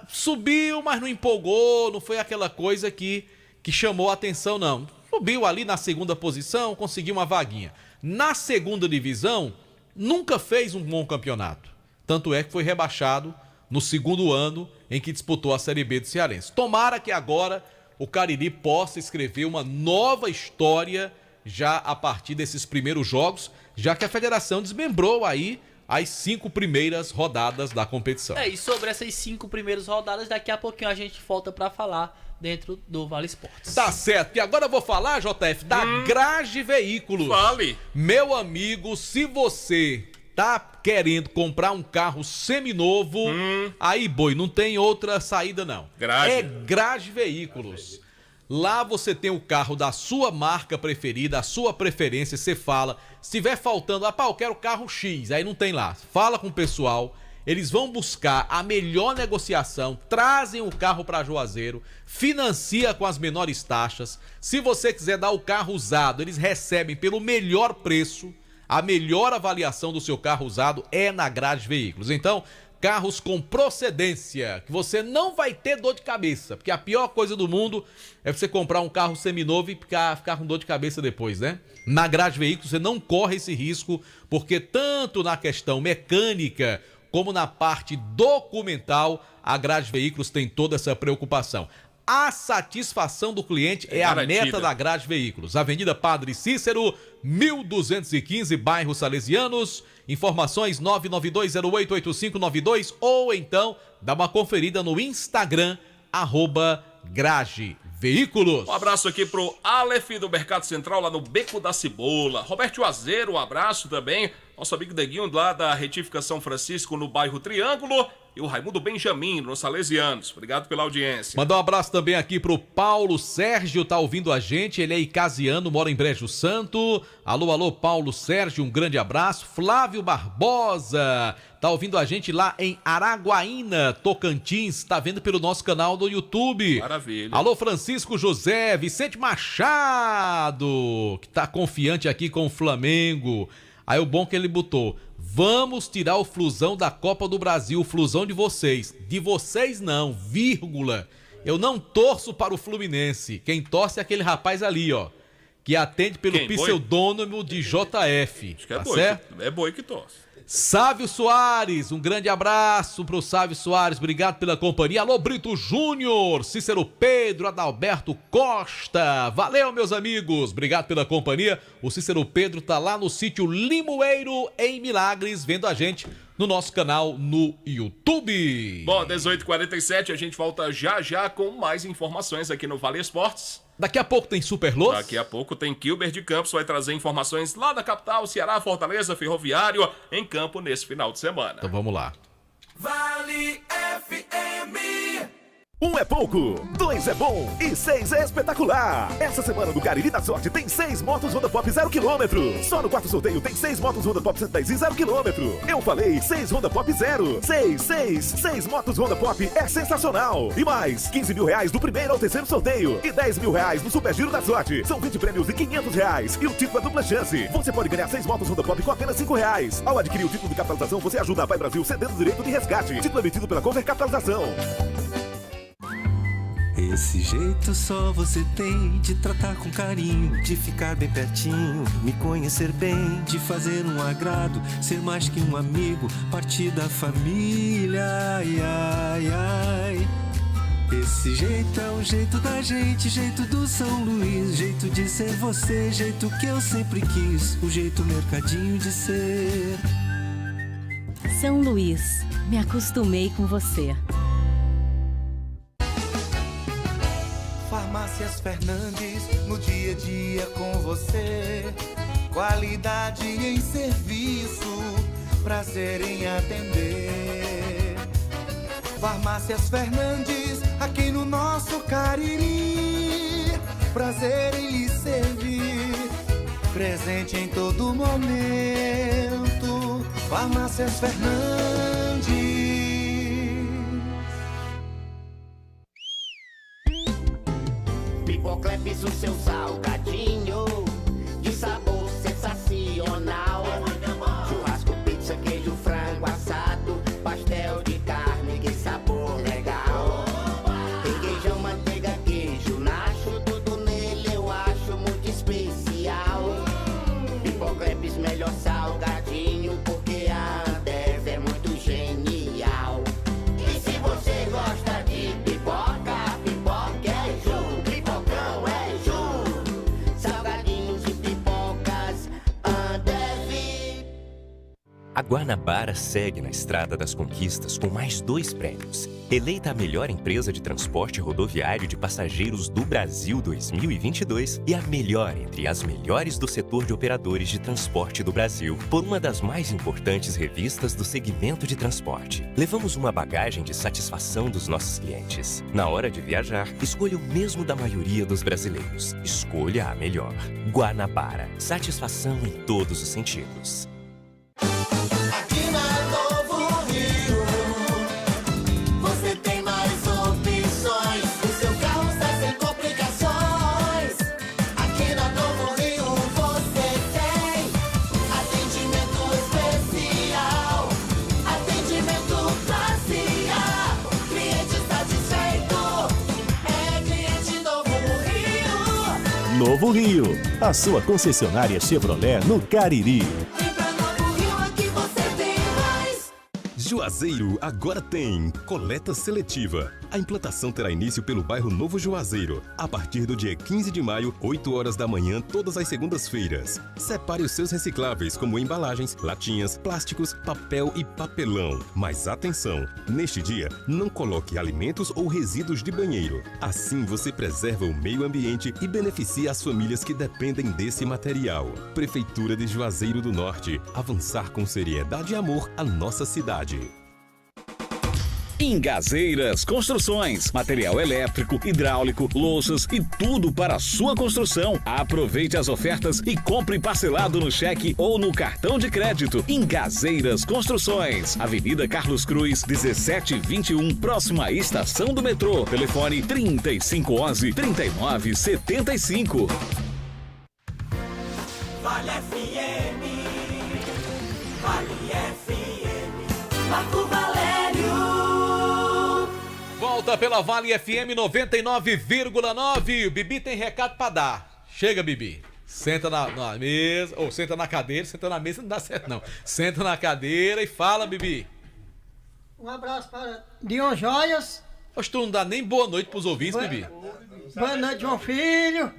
subiu, mas não empolgou, não foi aquela coisa que chamou a atenção, não. Subiu ali na segunda posição, conseguiu uma vaguinha. Na segunda divisão, nunca fez um bom campeonato. Tanto é que foi rebaixado no segundo ano em que disputou a Série B do Cearense. Tomara que agora o Cariri possa escrever uma nova história já a partir desses primeiros jogos, já que a federação desmembrou aí as 5 primeiras rodadas da competição. E sobre essas 5 primeiras rodadas, daqui a pouquinho a gente volta para falar dentro do Vale Esportes. Tá certo. E agora eu vou falar, JF, da Grage Veículos. Fale. Meu amigo, se você tá querendo comprar um carro seminovo, aí, boi, não tem outra saída, não. Grage. É Grage Veículos. Lá você tem o carro da sua marca preferida, a sua preferência, você fala. Se tiver faltando, eu quero carro X, aí não tem lá. Fala com o pessoal, eles vão buscar a melhor negociação, trazem o carro para Juazeiro, financia com as menores taxas. Se você quiser dar o carro usado, eles recebem pelo melhor preço. A melhor avaliação do seu carro usado é na Grage Veículos. Então, carros com procedência, que você não vai ter dor de cabeça, porque a pior coisa do mundo é você comprar um carro seminovo e ficar com dor de cabeça depois, né? Na Grage Veículos você não corre esse risco, porque tanto na questão mecânica como na parte documental, a Grage Veículos tem toda essa preocupação. A satisfação do cliente é a meta da Grage Veículos. Avenida Padre Cícero, 1215, bairro Salesianos. Informações 992088592 ou então dá uma conferida no Instagram, @Grage Veículos. Um abraço aqui pro Aleph do Mercado Central, lá no Beco da Cebola. Roberto Azeiro, um abraço também. Nosso amigo Deguinho lá da Retificação Francisco, no bairro Triângulo. E o Raimundo Benjamin, nos Salesianos. Obrigado pela audiência. Mandar um abraço também aqui pro Paulo Sérgio, tá ouvindo a gente. Ele é icasiano, mora em Brejo Santo. Alô, Paulo Sérgio, um grande abraço. Flávio Barbosa, tá ouvindo a gente lá em Araguaína, Tocantins. Tá vendo pelo nosso canal do YouTube. Maravilha. Alô, Francisco José, Vicente Machado, que tá confiante aqui com o Flamengo. Aí o bom que ele botou: vamos tirar o Flusão da Copa do Brasil, o Flusão de vocês. De vocês não, vírgula. Eu não torço para o Fluminense. Quem torce é aquele rapaz ali, ó, que atende pelo pseudônimo de JF. Acho que é tá boi, certo? É boi que torce. Sávio Soares, um grande abraço pro Sávio Soares, obrigado pela companhia. Alô, Brito Júnior, Cícero Pedro, Adalberto Costa, valeu, meus amigos, obrigado pela companhia. O Cícero Pedro tá lá no sítio Limoeiro, em Milagres, vendo a gente no nosso canal no YouTube. Bom, 18h47, a gente volta já com mais informações aqui no Vale Esportes. Daqui a pouco tem Superluz. Daqui a pouco tem Kilber de Campos, vai trazer informações lá da capital, Ceará, Fortaleza, Ferroviário, em campo nesse final de semana. Então vamos lá. Vale FM. 1 é pouco, 2 é bom e 6 é espetacular. Essa semana do Cariri da Sorte tem 6 motos Honda Pop 0 km. Só no quarto sorteio tem 6 motos Honda Pop 110 e 0 km. Eu falei 6 Honda Pop 0. 6 motos Honda Pop é sensacional. E mais, 15 mil reais do primeiro ao terceiro sorteio. E 10 mil reais no Super Giro da Sorte. São 20 prêmios de 500 reais. E o título é dupla chance. Você pode ganhar 6 motos Honda Pop com apenas 5 reais. Ao adquirir o título de capitalização, você ajuda a Pai Brasil cedendo o direito de resgate. Título emitido pela Cover Capitalização. Esse jeito só você tem de tratar com carinho, de ficar bem pertinho, me conhecer bem, de fazer um agrado, ser mais que um amigo, partir da família, ai, ai, ai. Esse jeito é o jeito da gente, jeito do São Luís, jeito de ser você, jeito que eu sempre quis, o jeito mercadinho de ser. São Luís, me acostumei com você. Farmácias Fernandes, no dia a dia com você. Qualidade em serviço, prazer em atender. Farmácias Fernandes, aqui no nosso Cariri. Prazer em lhe servir, presente em todo momento. Farmácias Fernandes. Pipocleps, o seu salgadinho de sabor sensacional. Churrasco, pizza, queijo, frango assado, pastel de carne, que sabor legal. Requeijão, manteiga, queijo, nacho, tudo nele eu acho muito especial. Pipocleps, melhor salgadinho, porque a Ambev é muito genial. E se você gosta de pipoca, pipoca é Ju, pipocão é Ju. Salgadinhos e pipocas, Ambev. A Guanabara segue na estrada das conquistas com mais 2 prêmios. Eleita a melhor empresa de transporte rodoviário de passageiros do Brasil 2022 e a melhor entre as melhores do setor de operadores de transporte do Brasil, por uma das mais importantes revistas do segmento de transporte. Levamos uma bagagem de satisfação dos nossos clientes. Na hora de viajar, escolha o mesmo da maioria dos brasileiros. Escolha a melhor. Guanabara. Satisfação em todos os sentidos. Aqui na Novo Rio, você tem mais opções. O seu carro está sem complicações. Aqui na Novo Rio você tem atendimento especial, atendimento classe A. Cliente satisfeito é cliente Novo Rio. Novo Rio, a sua concessionária Chevrolet no Cariri. Juazeiro agora tem coleta seletiva. A implantação terá início pelo bairro Novo Juazeiro, a partir do dia 15 de maio, 8 horas da manhã, todas as segundas-feiras. Separe os seus recicláveis, como embalagens, latinhas, plásticos, papel e papelão. Mas atenção, neste dia, não coloque alimentos ou resíduos de banheiro. Assim você preserva o meio ambiente e beneficia as famílias que dependem desse material. Prefeitura de Juazeiro do Norte, avançar com seriedade e amor a nossa cidade. Ingazeiras Construções, material elétrico, hidráulico, louças e tudo para a sua construção. Aproveite as ofertas e compre parcelado no cheque ou no cartão de crédito. Ingazeiras Construções, Avenida Carlos Cruz, 1721, próxima à estação do metrô. Telefone 3511-3975. Vale FM, Vale FM, Marco Valério. Volta pela Vale FM 99,9. O Bibi tem recado pra dar. Chega, Bibi. Senta na mesa, ou senta na cadeira. Senta na mesa não dá certo, não. Senta na cadeira e fala, Bibi. Um abraço para Dion Joias. Hoje tu não dá nem boa noite pros ouvintes, Bibi. Boa noite, João Filho.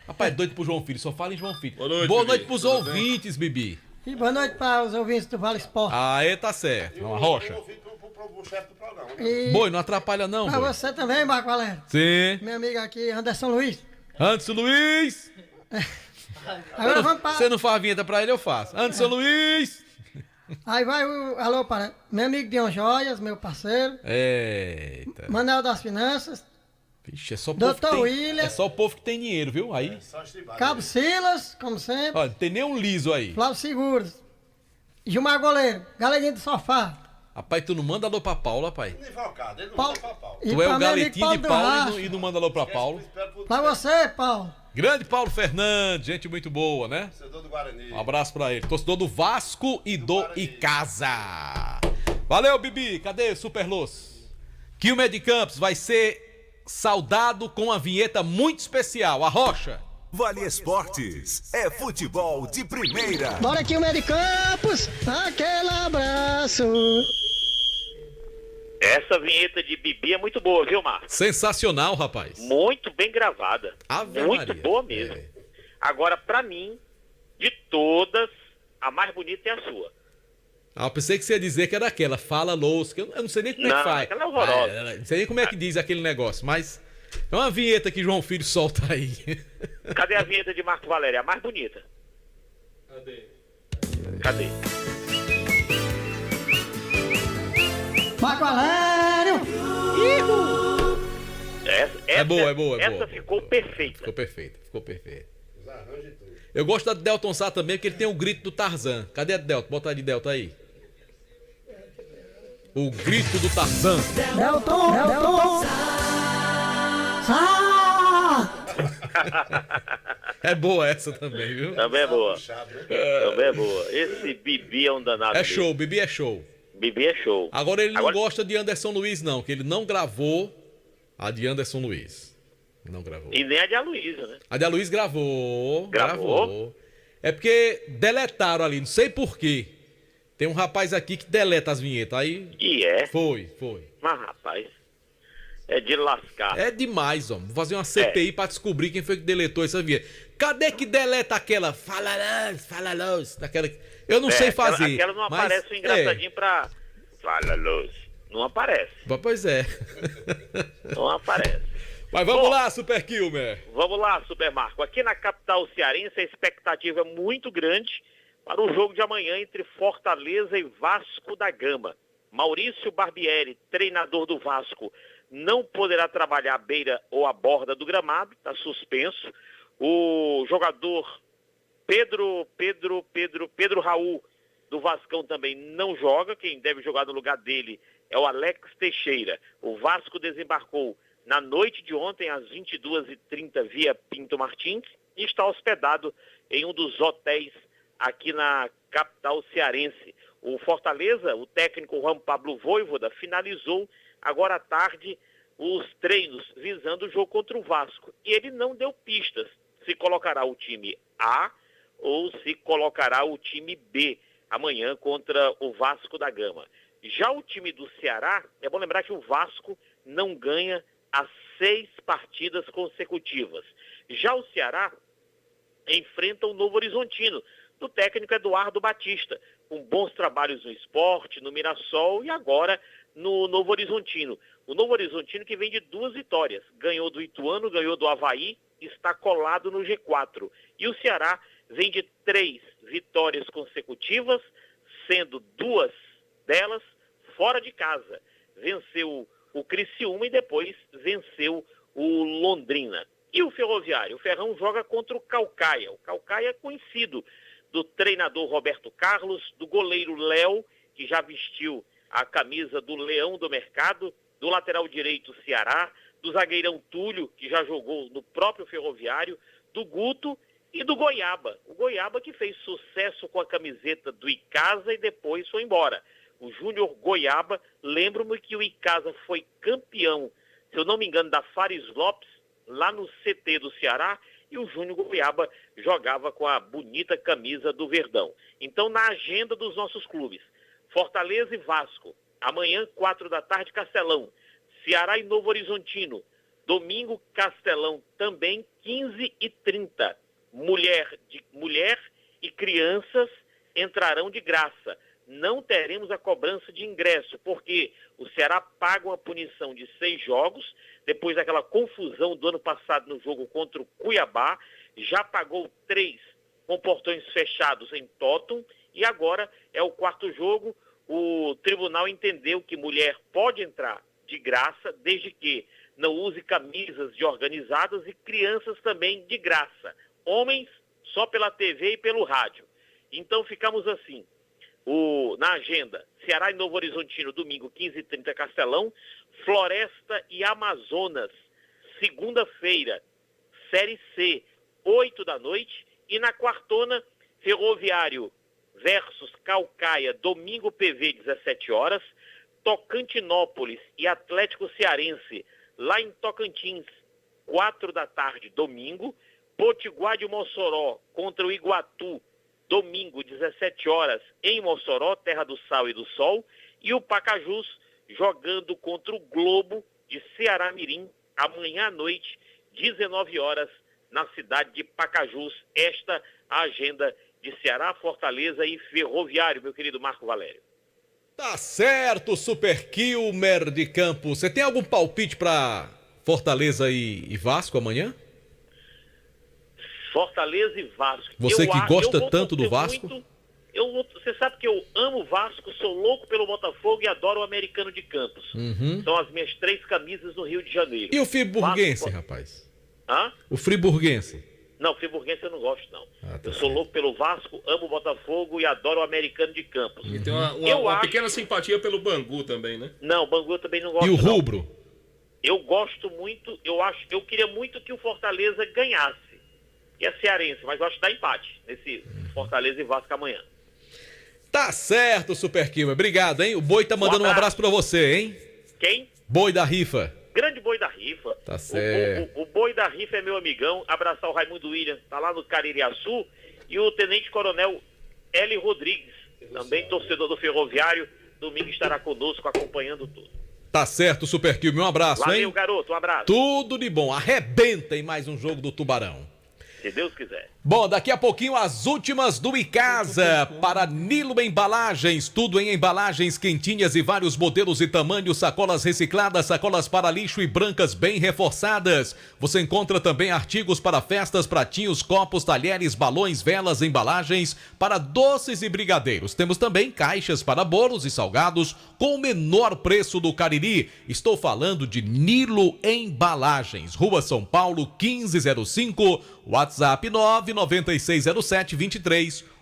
Rapaz, é doido pro João Filho, só fala em João Filho. Boa noite pros ouvintes, Bibi. E boa noite para os ouvintes do Vale Esporte. Aê, tá certo. Uma rocha. Boi, não atrapalha não, Pra boi. você também, Marco Valério. Sim. Meu amigo aqui, Anderson Luiz. Anderson Luiz. Agora vamos para... Você não faz a vinheta pra ele, eu faço. Anderson Luiz. Aí vai o alô para meu amigo Dion Joias, meu parceiro. Eita. Manuel das Finanças. Vixe, é só o povo Doutor que tem, William. é só o povo que tem dinheiro, viu? Aí. Cabo Silas, como sempre. Olha, não tem nem um liso aí. Flávio Seguros. Gilmar Goleiro. Galerinha do Sofá. Rapaz, tu não manda alô pra Paulo, rapaz. Paulo. Tu é o galetinho de Paulo e não manda alô pra Paulo. Pra você, Paulo. Grande Paulo Fernandes, gente muito boa, né? Um abraço pra ele. Torcedor do Vasco e do Icasa. Valeu, Bibi. Cadê o Super Luz? Quilmes Campos vai ser saudado com uma vinheta muito especial. A Rocha. Vale Esportes é futebol de primeira. Bora aqui, o Campos. Aquele abraço. Essa vinheta de Bibi é muito boa, viu, Marcos? Sensacional, rapaz. Muito bem gravada. Ave muito Maria. boa mesmo. Agora, pra mim, de todas, a mais bonita é a sua. Ah, eu pensei que você ia dizer que era aquela, fala louça, que eu não sei nem como é que faz. Aquela é horrorosa. Não sei nem como é que diz aquele negócio, mas é uma vinheta que João Filho solta aí. Cadê a vinheta de Marco Valério? É a mais bonita. Cadê? Marco Valério. É boa. Essa ficou perfeita. Ficou perfeito. Eu gosto da Delton Sá também, porque ele tem o grito do Tarzan. Cadê a Delton? Bota a de Delton aí. O grito do Tarzan. Delton. É boa essa também, viu? Também é boa. Esse Bibi é um danado. É show, Bibi é show. Bibi é show. Agora ele não gosta de Anderson Luiz, não, que ele não gravou a de Anderson Luiz. Não gravou. E nem a de Aloysio, né? A de Aloysio gravou. É porque deletaram ali, não sei porquê. Tem um rapaz aqui que deleta as vinhetas, aí... E é? Foi. Mas, rapaz, é de lascar. É demais, ó. Vou fazer uma CPI pra descobrir quem foi que deletou essa vinheta. Cadê que deleta aquela? Fala luz, daquela... Eu não sei fazer. Aquela não aparece o engraçadinho pra... Fala luz. Não aparece. Pois é. Não aparece. Mas vamos lá, Super Kilmer. Vamos lá, Super Marco. Aqui na capital cearense, a expectativa é muito grande para o jogo de amanhã entre Fortaleza e Vasco da Gama. Maurício Barbieri, treinador do Vasco, não poderá trabalhar à beira ou à borda do gramado, está suspenso. O jogador Pedro Raul, do Vascão, também não joga. Quem deve jogar no lugar dele é o Alex Teixeira. O Vasco desembarcou na noite de ontem, às 22h30, via Pinto Martins, e está hospedado em um dos hotéis aqui na capital cearense. O Fortaleza, o técnico Juan Pablo Vojvoda, finalizou agora à tarde os treinos visando o jogo contra o Vasco. E ele não deu pistas se colocará o time A ou se colocará o time B amanhã contra o Vasco da Gama. Já o time do Ceará, é bom lembrar que o Vasco não ganha há 6 partidas consecutivas. Já o Ceará enfrenta o Novo Horizontino, do técnico Eduardo Batista, com bons trabalhos no Sport, no Mirassol e agora no Novo Horizontino. O Novo Horizontino que vem de 2 vitórias, ganhou do Ituano, ganhou do Avaí, está colado no G4. E o Ceará vem de 3 vitórias consecutivas, sendo 2 delas fora de casa. Venceu o Criciúma e depois venceu o Londrina. E o Ferroviário? O Ferrão joga contra o Caucaia. O Caucaia é conhecido do treinador Roberto Carlos, do goleiro Léo, que já vestiu a camisa do Leão do Mercado, do lateral direito Ceará, do zagueirão Túlio, que já jogou no próprio Ferroviário, do Guto e do Goiaba. O Goiaba que fez sucesso com a camiseta do Icasa e depois foi embora. O Júnior Goiaba, lembro-me que o Icasa foi campeão, se eu não me engano, da Fares Lopes, lá no CT do Ceará, e o Júnior Goiaba jogava com a bonita camisa do Verdão. Então, na agenda dos nossos clubes, Fortaleza e Vasco, amanhã, 4 da tarde, Castelão. Ceará e Novo Horizontino, domingo, Castelão, também, 15h30. Mulher e crianças entrarão de graça. Não teremos a cobrança de ingresso, porque o Ceará paga uma punição de 6 jogos, depois daquela confusão do ano passado no jogo contra o Cuiabá, já pagou 3 com portões fechados em Totum, e agora é o 4º jogo. O tribunal entendeu que mulher pode entrar de graça, desde que não use camisas de organizadas, e crianças também de graça. Homens só pela TV e pelo rádio. Então ficamos assim. Na agenda, Ceará e Novo Horizontino, domingo, 15h30, Castelão. Floresta e Amazonas, segunda-feira, Série C, 8 da noite. E na quartona, Ferroviário versus Caucaia, domingo, PV, 17 horas. Tocantinópolis e Atlético Cearense, lá em Tocantins, 4 da tarde, domingo. Potiguar de Mossoró contra o Iguatu, domingo, 17 horas, em Mossoró, terra do sal e do sol. E o Pacajus jogando contra o Globo de Ceará Mirim, amanhã à noite, 19 horas, na cidade de Pacajus. Esta a agenda de Ceará, Fortaleza e Ferroviário, meu querido Marco Valério. Tá certo, Super Kilmer de Campos. Você tem algum palpite para Fortaleza e Vasco amanhã? Fortaleza e Vasco. Você que gosta tanto do Vasco? Você sabe que eu amo o Vasco, sou louco pelo Botafogo e adoro o Americano de Campos. São as minhas 3 camisas no Rio de Janeiro. E o friburguense, Vasco... rapaz? Hã? O friburguense? Não, friburguense eu não gosto, não. Eu sou louco pelo Vasco, amo o Botafogo e adoro o Americano de Campos. E tem uma pequena simpatia pelo Bangu também, né? Não, o Bangu eu também não gosto. E o rubro? Eu gosto muito, eu queria muito que o Fortaleza ganhasse. E a Cearense, mas eu acho que dá empate nesse Fortaleza e Vasco amanhã. Tá certo, Super Kilmer. Obrigado, hein? O Boi tá mandando um abraço pra você, hein? Quem? Boi da Rifa. Grande Boi da Rifa. Tá certo. O Boi da Rifa é meu amigão. Abraçar o Raimundo Williams, tá lá no Caririaçu. E o Tenente Coronel Eli Rodrigues, também torcedor do Ferroviário. Domingo estará conosco acompanhando tudo. Tá certo, Super Kilmer. Um abraço, hein? Valeu, garoto. Um abraço. Tudo de bom. Arrebenta em mais um jogo do Tubarão. Se Deus quiser. Bom, daqui a pouquinho as últimas do Icasa para Nilo Embalagens, tudo em embalagens quentinhas e vários modelos e tamanhos, sacolas recicladas, sacolas para lixo e brancas bem reforçadas. Você encontra também artigos para festas, pratinhos, copos, talheres, balões, velas, embalagens para doces e brigadeiros. Temos também caixas para bolos e salgados com o menor preço do Cariri. Estou falando de Nilo Embalagens, Rua São Paulo 1505, WhatsApp 99607-2384.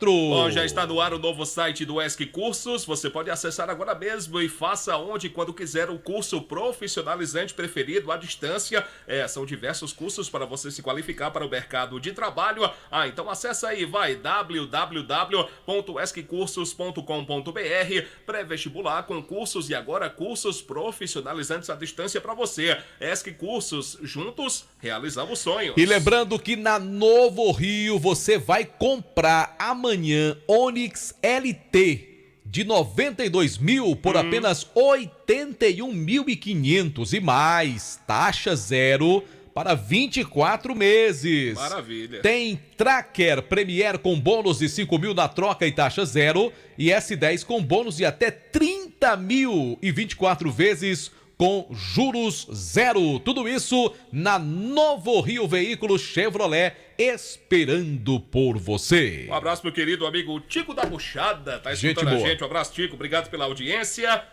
Bom, já está no ar o novo site do ESC Cursos. Você pode acessar agora mesmo e faça onde e quando quiser o curso profissionalizante preferido à distância. São diversos cursos para você se qualificar para o mercado de trabalho. Então acessa aí, vai, www.esccursos.com.br, pré-vestibular, concursos e agora cursos profissionalizantes à distância para você. ESC Cursos, juntos realizamos sonhos. E lembrando que na Novo Rio você vai comprar amanhã Onix LT de 92 mil por apenas 81.500 e mais taxa zero para 24 meses. Maravilha. Tem Tracker Premier com bônus de 5 mil na troca e taxa zero e S10 com bônus de até 30 mil e 24 vezes com juros zero. Tudo isso na Novo Rio Veículos Chevrolet, esperando por você. Um abraço pro querido amigo Tico da Buchada, tá escutando a gente. Um abraço, Tico, obrigado pela audiência.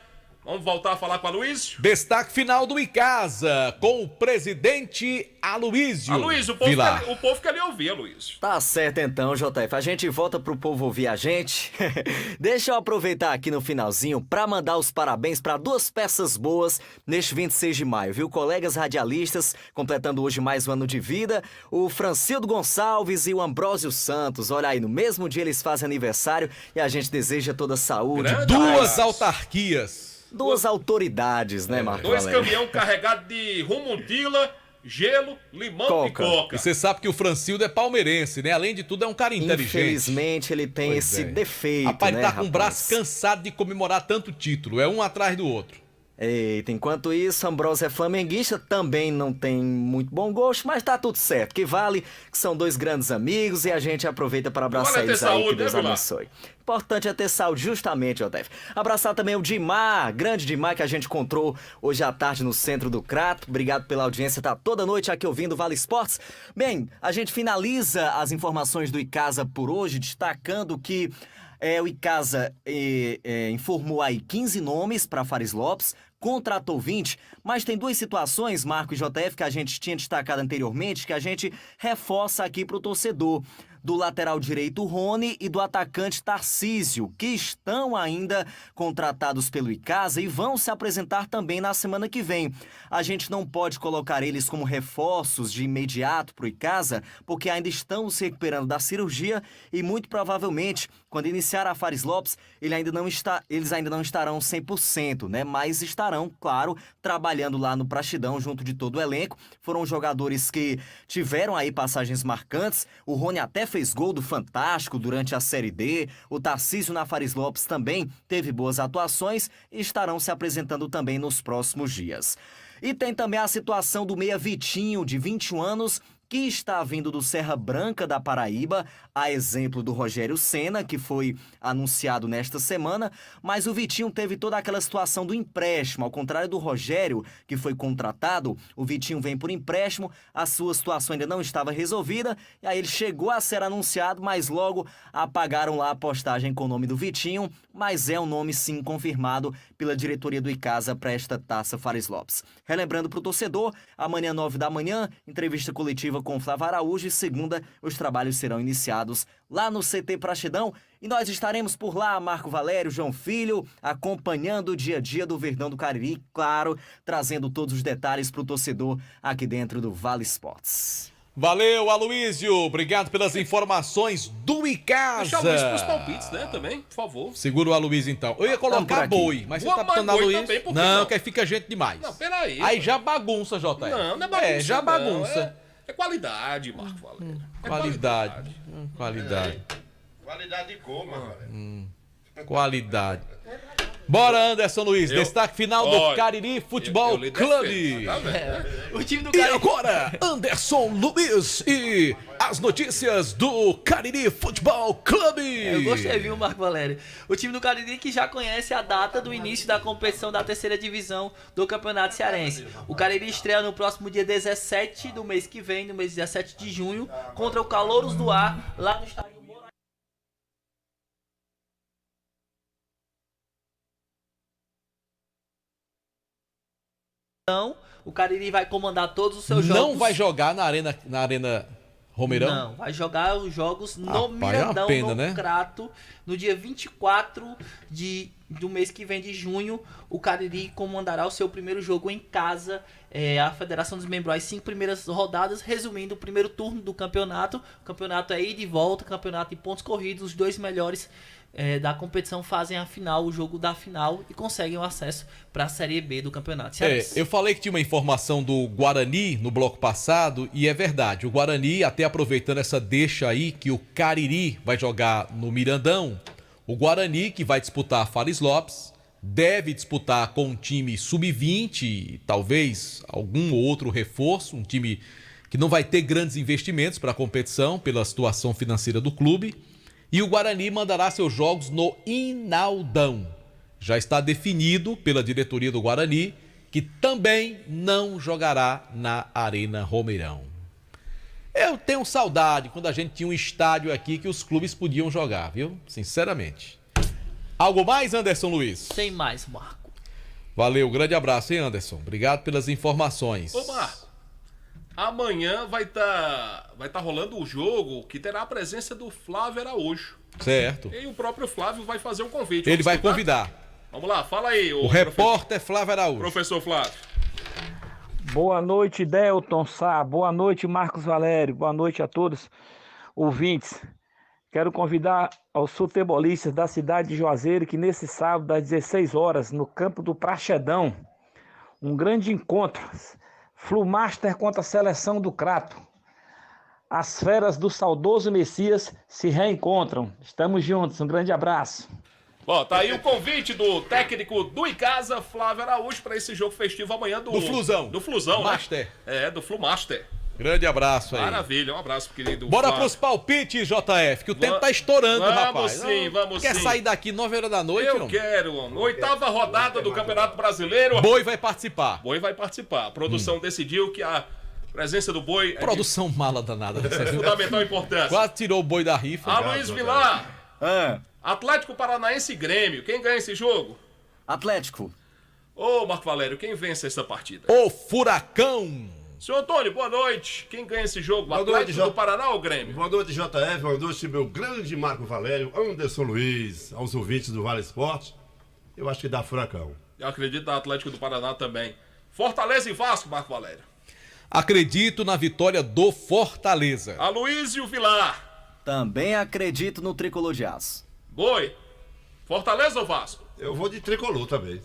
Vamos voltar a falar com a Aloysio? Destaque final do Icasa, com o presidente Aloysio. Aloysio, o povo quer lhe ouvir, Aloysio. Tá certo então, JF. A gente volta pro povo ouvir a gente. Deixa eu aproveitar aqui no finalzinho pra mandar os parabéns pra 2 peças boas neste 26 de maio, viu? Colegas radialistas, completando hoje mais um ano de vida, o Francildo Gonçalves e o Ambrósio Santos. Olha aí, no mesmo dia eles fazem aniversário e a gente deseja toda a saúde. Duas autarquias. 2 autoridades, né, Marco 2 Valério? caminhões carregados de Rumontila, gelo, limão e coca. E você sabe que o Francildo é palmeirense, né? Além de tudo, é um cara inteligente. Infelizmente, ele tem esse defeito, Rapaz, né, ele tá com o braço cansado de comemorar tanto título. É um atrás do outro. Eita, enquanto isso, Ambrósio é flamenguista, também não tem muito bom gosto, mas tá tudo certo. Que vale que são 2 grandes amigos e a gente aproveita para abraçar eles aí, que Deus abençoe. Importante é ter saúde, justamente, Otávio. Abraçar também o Dimar, grande Dimar, que a gente encontrou hoje à tarde no centro do Crato. Obrigado pela audiência, tá toda noite aqui ouvindo Vale Esportes. Bem, a gente finaliza as informações do Icasa por hoje, destacando que o Icasa informou aí 15 nomes para Fares Lopes, contratou 20, mas tem 2 situações, Marco e JF, que a gente tinha destacado anteriormente, que a gente reforça aqui para o torcedor. Do lateral direito Rony e do atacante Tarcísio, que estão ainda contratados pelo Icasa e vão se apresentar também na semana que vem. A gente não pode colocar eles como reforços de imediato para o Icasa, porque ainda estão se recuperando da cirurgia e muito provavelmente, quando iniciar a Fares Lopes, eles ainda não estarão 100%, né? Mas estarão, claro, trabalhando lá no Praxidão junto de todo o elenco. Foram jogadores que tiveram aí passagens marcantes. O Rony até fez gol do Fantástico durante a Série D. O Tarcísio na Fares Lopes também teve boas atuações e estarão se apresentando também nos próximos dias. E tem também a situação do meia Vitinho, de 21 anos, que está vindo do Serra Branca da Paraíba, a exemplo do Rogério Ceni, que foi anunciado nesta semana, mas o Vitinho teve toda aquela situação do empréstimo. Ao contrário do Rogério, que foi contratado, o Vitinho vem por empréstimo, a sua situação ainda não estava resolvida, e aí ele chegou a ser anunciado, mas logo apagaram lá a postagem com o nome do Vitinho, mas é um nome sim confirmado pela diretoria do Icasa para esta Taça Fares Lopes. Relembrando para o torcedor, amanhã 9 da manhã, entrevista coletiva com Flávio Araújo, e segunda os trabalhos serão iniciados lá no CT Praxedão, e nós estaremos por lá, Marco Valério, João Filho, acompanhando o dia a dia do Verdão do Cariri, claro, trazendo todos os detalhes para o torcedor aqui dentro do Vale Esportes. Valeu, Aloísio. Obrigado pelas informações do Icasa. Deixa o Luiz pros palpites, né, também, por favor. Segura o Aloísio, então. Eu ia colocar boi, mas você tá botando Aloísio. Não, que aí fica gente demais. Não, peraí. Aí já bagunça, JR. Não é bagunça. Já bagunça. É qualidade, Marco Valério. Qualidade. Qualidade de cor, mano. Qualidade. Bora, Anderson Luiz. Destaque final do Cariri Futebol Clube. O time do Cariri. E agora, Anderson Luiz e as notícias do Cariri Futebol Clube. Eu gostei, viu, Marco Valério? O time do Cariri que já conhece a data do início da competição da terceira divisão do Campeonato Cearense. O Cariri estreia no próximo dia 17 do mês que vem, no mês 17 de junho, contra o Calouros do Ar, lá no estádio. Então, o Cariri vai comandar todos os seus jogos. Não vai jogar na Arena Romeirão? Não, vai jogar os jogos no Mirandão, no Crato, no dia 24 do mês que vem de junho. O Cariri comandará o seu primeiro jogo em casa. A Federação desmembrou as 5 primeiras rodadas, resumindo o primeiro turno do campeonato. O campeonato é ida e volta, campeonato em pontos corridos. Os 2 melhores da competição fazem a final, o jogo da final, e conseguem o acesso para a Série B do campeonato. Eu falei que tinha uma informação do Guarani no bloco passado, e é verdade. O Guarani, até aproveitando essa deixa aí que o Cariri vai jogar no Mirandão, o Guarani, que vai disputar a Fares Lopes, deve disputar com um time sub-20, talvez algum outro reforço, um time que não vai ter grandes investimentos para a competição pela situação financeira do clube. E o Guarani mandará seus jogos no Inaldão. Já está definido pela diretoria do Guarani que também não jogará na Arena Romeirão. Eu tenho saudade quando a gente tinha um estádio aqui que os clubes podiam jogar, viu? Sinceramente. Algo mais, Anderson Luiz? Sem mais, Marco. Valeu, grande abraço, hein, Anderson? Obrigado pelas informações. Ô, Marco, amanhã vai tá rolando o jogo que terá a presença do Flávio Araújo. Certo. E o próprio Flávio vai fazer um convite. Ele vai convidar. Vamos lá, fala aí. O repórter Flávio Araújo. Professor Flávio. Boa noite, Delton Sá. Boa noite, Marcos Valério. Boa noite a todos ouvintes. Quero convidar aos futebolistas da cidade de Juazeiro que nesse sábado, às 16 horas, no campo do Praxedão, um grande encontro. Flumaster contra a seleção do Crato. As feras do saudoso Messias se reencontram. Estamos juntos. Um grande abraço. Bom, tá aí o convite do técnico do Icasa, Flávio Araújo, para esse jogo festivo amanhã do Flusão. Do Flusão, Master. Né? Do Flumaster. Grande abraço aí. Maravilha, um abraço, querido. Bora pros palpites, JF, que o tempo tá estourando, rapaz. Vamos sim. Quer sair daqui 9 horas da noite? Eu quero. 8ª rodada do Campeonato Brasileiro. Boi vai participar. A produção decidiu que a presença do Boi... Produção mala danada. É fundamental importância. Quase tirou o Boi da rifa. Luiz Vilar. Atlético Paranaense e Grêmio. Quem ganha esse jogo? Atlético. Ô, Marco Valério, quem vence essa partida? O Furacão. Senhor Antônio, boa noite. Quem ganha esse jogo? O Atlético do Paraná ou o Grêmio? Boa noite, JF. Boa noite, meu grande Marco Valério, Anderson Luiz, aos ouvintes do Vale Esporte. Eu acho que dá Furacão. Eu acredito no Atlético do Paraná também. Fortaleza e Vasco, Marco Valério. Acredito na vitória do Fortaleza. Aloísio Vilar. Também acredito no tricolor de aço. Boi. Fortaleza ou Vasco? Eu vou de tricolor também.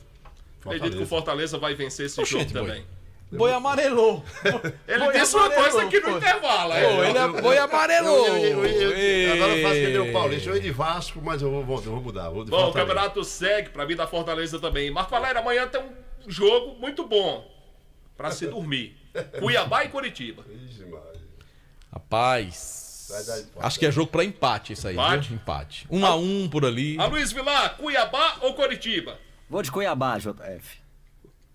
Acredito que o Fortaleza vai vencer esse jogo também. Boi amarelou. Ele disse uma coisa aqui no intervalo. Boi amarelou. Agora eu faço que nem o Paulista. Eu ia de Vasco, mas eu vou mudar. Bom, o campeonato segue, pra mim da Fortaleza também. Marco Valério, amanhã tem um jogo muito bom pra se dormir. Cuiabá e Curitiba. Rapaz, acho que é jogo pra empate isso aí, Empate? viu? Empate. 1-1 por ali. Luiz Vilar, Cuiabá ou Coritiba? Vou de Cuiabá, JF.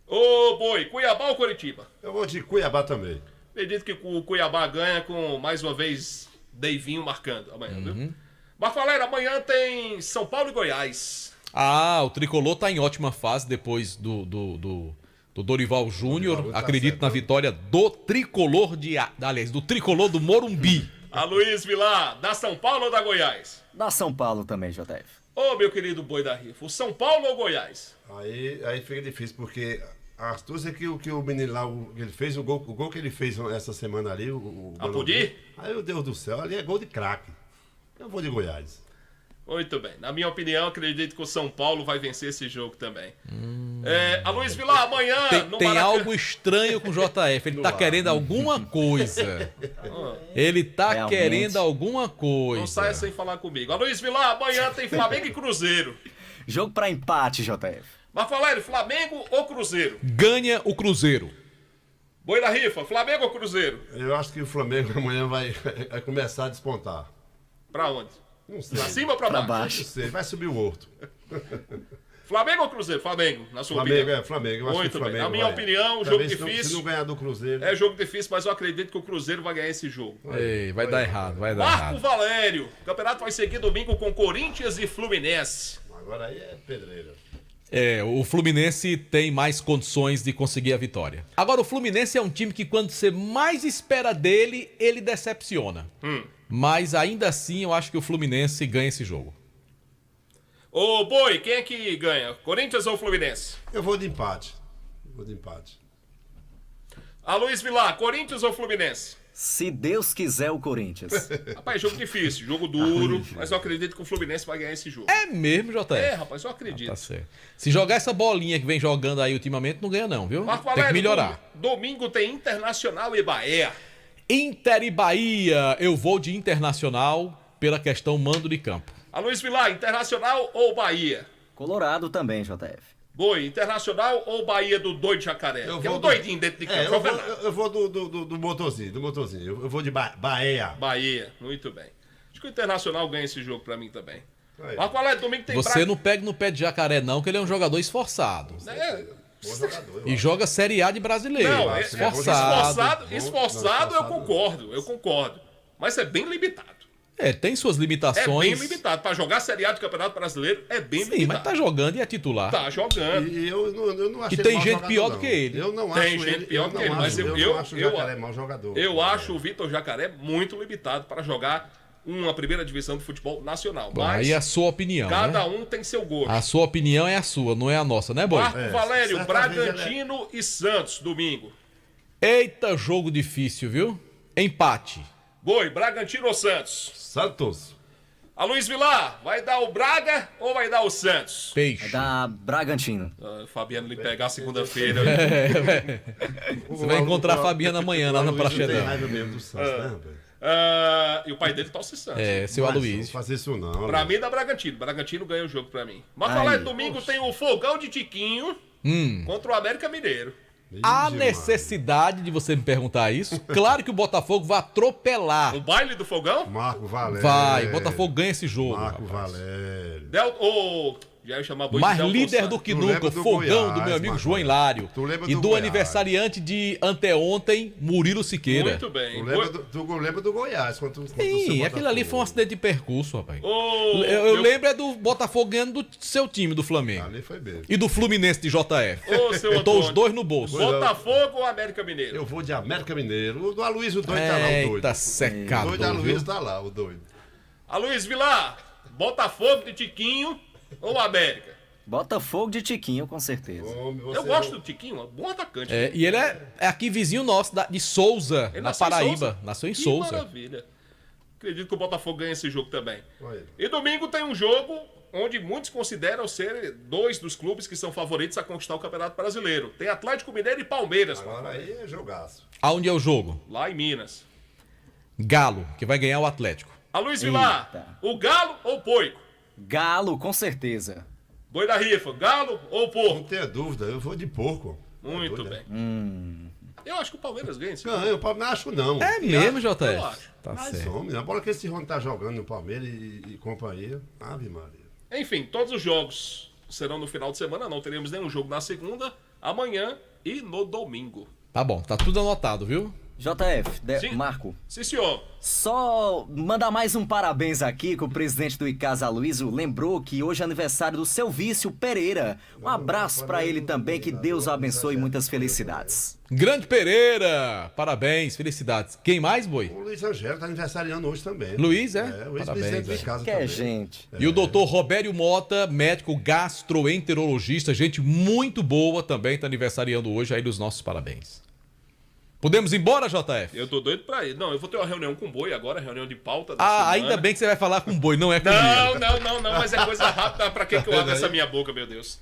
Ô, Boi, Cuiabá ou Coritiba? Eu vou de Cuiabá também. Acredito que o Cuiabá ganha com, mais uma vez, Deivinho marcando amanhã, viu? Marco Valério, amanhã tem São Paulo e Goiás. O Tricolor tá em ótima fase depois do Dorival Júnior. Acredito na vitória do Tricolor do Tricolor do Morumbi. Luiz Vilar, da São Paulo ou da Goiás? Da São Paulo também, JF. Ô, meu querido Boi da Rifa, o São Paulo ou Goiás? Aí fica difícil, porque a astúcia que o menino lá, ele fez, o gol que ele fez essa semana ali, o Apodi? Aí, meu Deus do céu, ali é gol de craque. Eu vou de Goiás. Muito bem. Na minha opinião, acredito que o São Paulo vai vencer esse jogo também. Luiz Vilar, amanhã no Tem Maracanã... algo estranho com o JF. Ele tá querendo alguma coisa. Ele tá querendo alguma coisa. Não saia sem falar comigo. Luiz Vilar, amanhã tem Flamengo e Cruzeiro. Jogo pra empate, JF. Mas Valério, Flamengo ou Cruzeiro? Ganha o Cruzeiro. Boi da Rifa, Flamengo ou Cruzeiro? Eu acho que o Flamengo amanhã vai começar a despontar. Pra onde? Não sei. Pra cima ou pra baixo? Não sei, vai subir o horto. Flamengo ou Cruzeiro? Flamengo, na sua Flamengo, opinião. Flamengo. Eu acho Muito que o Flamengo bem. Na minha vai. opinião, Talvez jogo se difícil. Se não ganhar do Cruzeiro... É jogo difícil, mas eu acredito que o Cruzeiro vai ganhar esse jogo. Vai dar errado, vai dar Marco errado. Valério, o campeonato vai seguir domingo com Corinthians e Fluminense. Agora aí é pedreira. O Fluminense tem mais condições de conseguir a vitória. Agora, o Fluminense é um time que quando você mais espera dele, ele decepciona. Mas ainda assim, eu acho que o Fluminense ganha esse jogo. Ô, Boi, quem é que ganha? Corinthians ou Fluminense? Eu vou de empate. Luiz Vilar, Corinthians ou Fluminense? Se Deus quiser, o Corinthians. Rapaz, jogo difícil, jogo duro, mas eu acredito que o Fluminense vai ganhar esse jogo. É mesmo, JF? Rapaz, eu acredito. Tá certo. Se jogar essa bolinha que vem jogando aí ultimamente, não ganha não, viu? Marco Tem Valério, que melhorar. Domingo tem Internacional e Bahia. Inter e Bahia, eu vou de Internacional pela questão mando de campo. Luiz Vilar, Internacional ou Bahia? Colorado também, JF. Boi, Internacional ou Bahia do doido Jacaré? Que é um doidinho dentro de campo. Eu vou do motorzinho, Eu vou de Bahia. Bahia, muito bem. Acho que o Internacional ganha esse jogo pra mim também. Marco Valério, domingo tem Você não pega no pé de Jacaré não, que ele é um jogador esforçado. Bom jogador. E joga Série A de brasileiro. Não, esforçado. Esforçado, eu concordo. Mas é bem limitado. Tem suas limitações. É bem limitado. Pra jogar Série A do Campeonato Brasileiro é bem limitado. Sim, mas tá jogando e é titular. Tá jogando. E eu não acho E tem gente pior do que ele. Eu não Tem acho gente pior do que ele, mas eu não acho o Jacaré mau jogador. Eu acho o Vitor Jacaré muito limitado para jogar uma primeira divisão de futebol nacional. Bom, mas aí é a sua opinião, cada né? um tem seu gosto. A sua opinião é a sua, não é a nossa, né, Boi? Marco Valério, Bragantino e Santos, domingo. Eita, jogo difícil, viu? Empate. Boi, Bragantino ou Santos? Santos. Luiz Vilar, vai dar o Braga ou vai dar o Santos? Peixe. Vai dar Bragantino. Fabiano lhe pegar segunda-feira. Você vai encontrar a Fabiana amanhã lá na Praxedão. Tem raiva mesmo do Santos, né, rapaz? E o pai dele torce Santos. Seu Aloysio. Não fazer isso não. Pra mim dá Bragantino. Bragantino ganha o jogo pra mim. Mas falar domingo tem o Fogão de Tiquinho contra o América Mineiro. Há necessidade de você me perguntar isso? Claro que o Botafogo vai atropelar. O baile do Fogão? Marco Valério. Vai, o Botafogo ganha esse jogo. Marco Valério. Já ia chamar Boi Mais de líder do que nunca, o Fogão do meu amigo João Hilário. E do aniversariante de anteontem, Murilo Siqueira. Muito bem. Tu lembra do Goiás? Sim, aquilo ali foi um acidente de percurso, rapaz. Eu lembro é do Botafogo ganhando do seu time, do Flamengo. Ali foi bem. E do Fluminense de JF. Seu Botou os dois no bolso. Botafogo ou América Mineiro? Eu vou de América Mineiro. O do Aloysio, o doido tá lá, o doido. Eita, secado. O doido Aloysio tá lá, o doido. Luiz Vilar, Botafogo de Tiquinho ou América? Botafogo de Tiquinho, com certeza. Eu gosto do Tiquinho, um bom atacante. E ele é aqui vizinho nosso, de Souza, Ele na nasceu em Paraíba. Souza? Nasceu em Que Souza. maravilha. Acredito que o Botafogo ganha esse jogo também. E domingo tem um jogo onde muitos consideram ser dois dos clubes que são favoritos a conquistar o Campeonato Brasileiro. Tem Atlético Mineiro e Palmeiras. Agora aí é jogaço. Aonde é o jogo? Lá em Minas. Galo, que vai ganhar o Atlético. Luiz Vilar, o Galo ou o Poico? Galo, com certeza. Boi da Rifa, Galo ou Porco? Não tenha dúvida, eu vou de Porco. Muito bem. Eu acho que o Palmeiras ganha. Ganha, o Palmeiras acho não. É mesmo, JF? Eu acho. Tá Mas certo. homem, a bola que esse Rony tá jogando no Palmeiras e companhia, Ave Maria. Enfim, todos os jogos serão no final de semana, não teremos nenhum jogo na segunda, amanhã e no domingo. Tá bom, tá tudo anotado, viu? JF, Marco. Sim, senhor. Só mandar mais um parabéns aqui, que o presidente do Icasa, Aloysio, lembrou que hoje é aniversário do seu vice, o Pereira. Um abraço pra ele também, que Deus o abençoe e muitas felicidades. Grande Pereira, parabéns, felicidades. Quem mais, Boi? O Luiz Angélico tá aniversariando hoje também. Luiz, é? O ex-presidente Parabéns, do é. Icasa Que também. é gente. E o doutor Robério Mota, médico gastroenterologista, gente muito boa também, tá aniversariando hoje, aí dos nossos parabéns. Podemos ir embora, JF? Eu tô doido pra ir. Não, eu vou ter uma reunião com o Boi agora, reunião de pauta da Ah, semana. ainda bem que você vai falar com o Boi, não é comigo. Não, mas é coisa rápida. Pra que eu abro essa minha boca, meu Deus?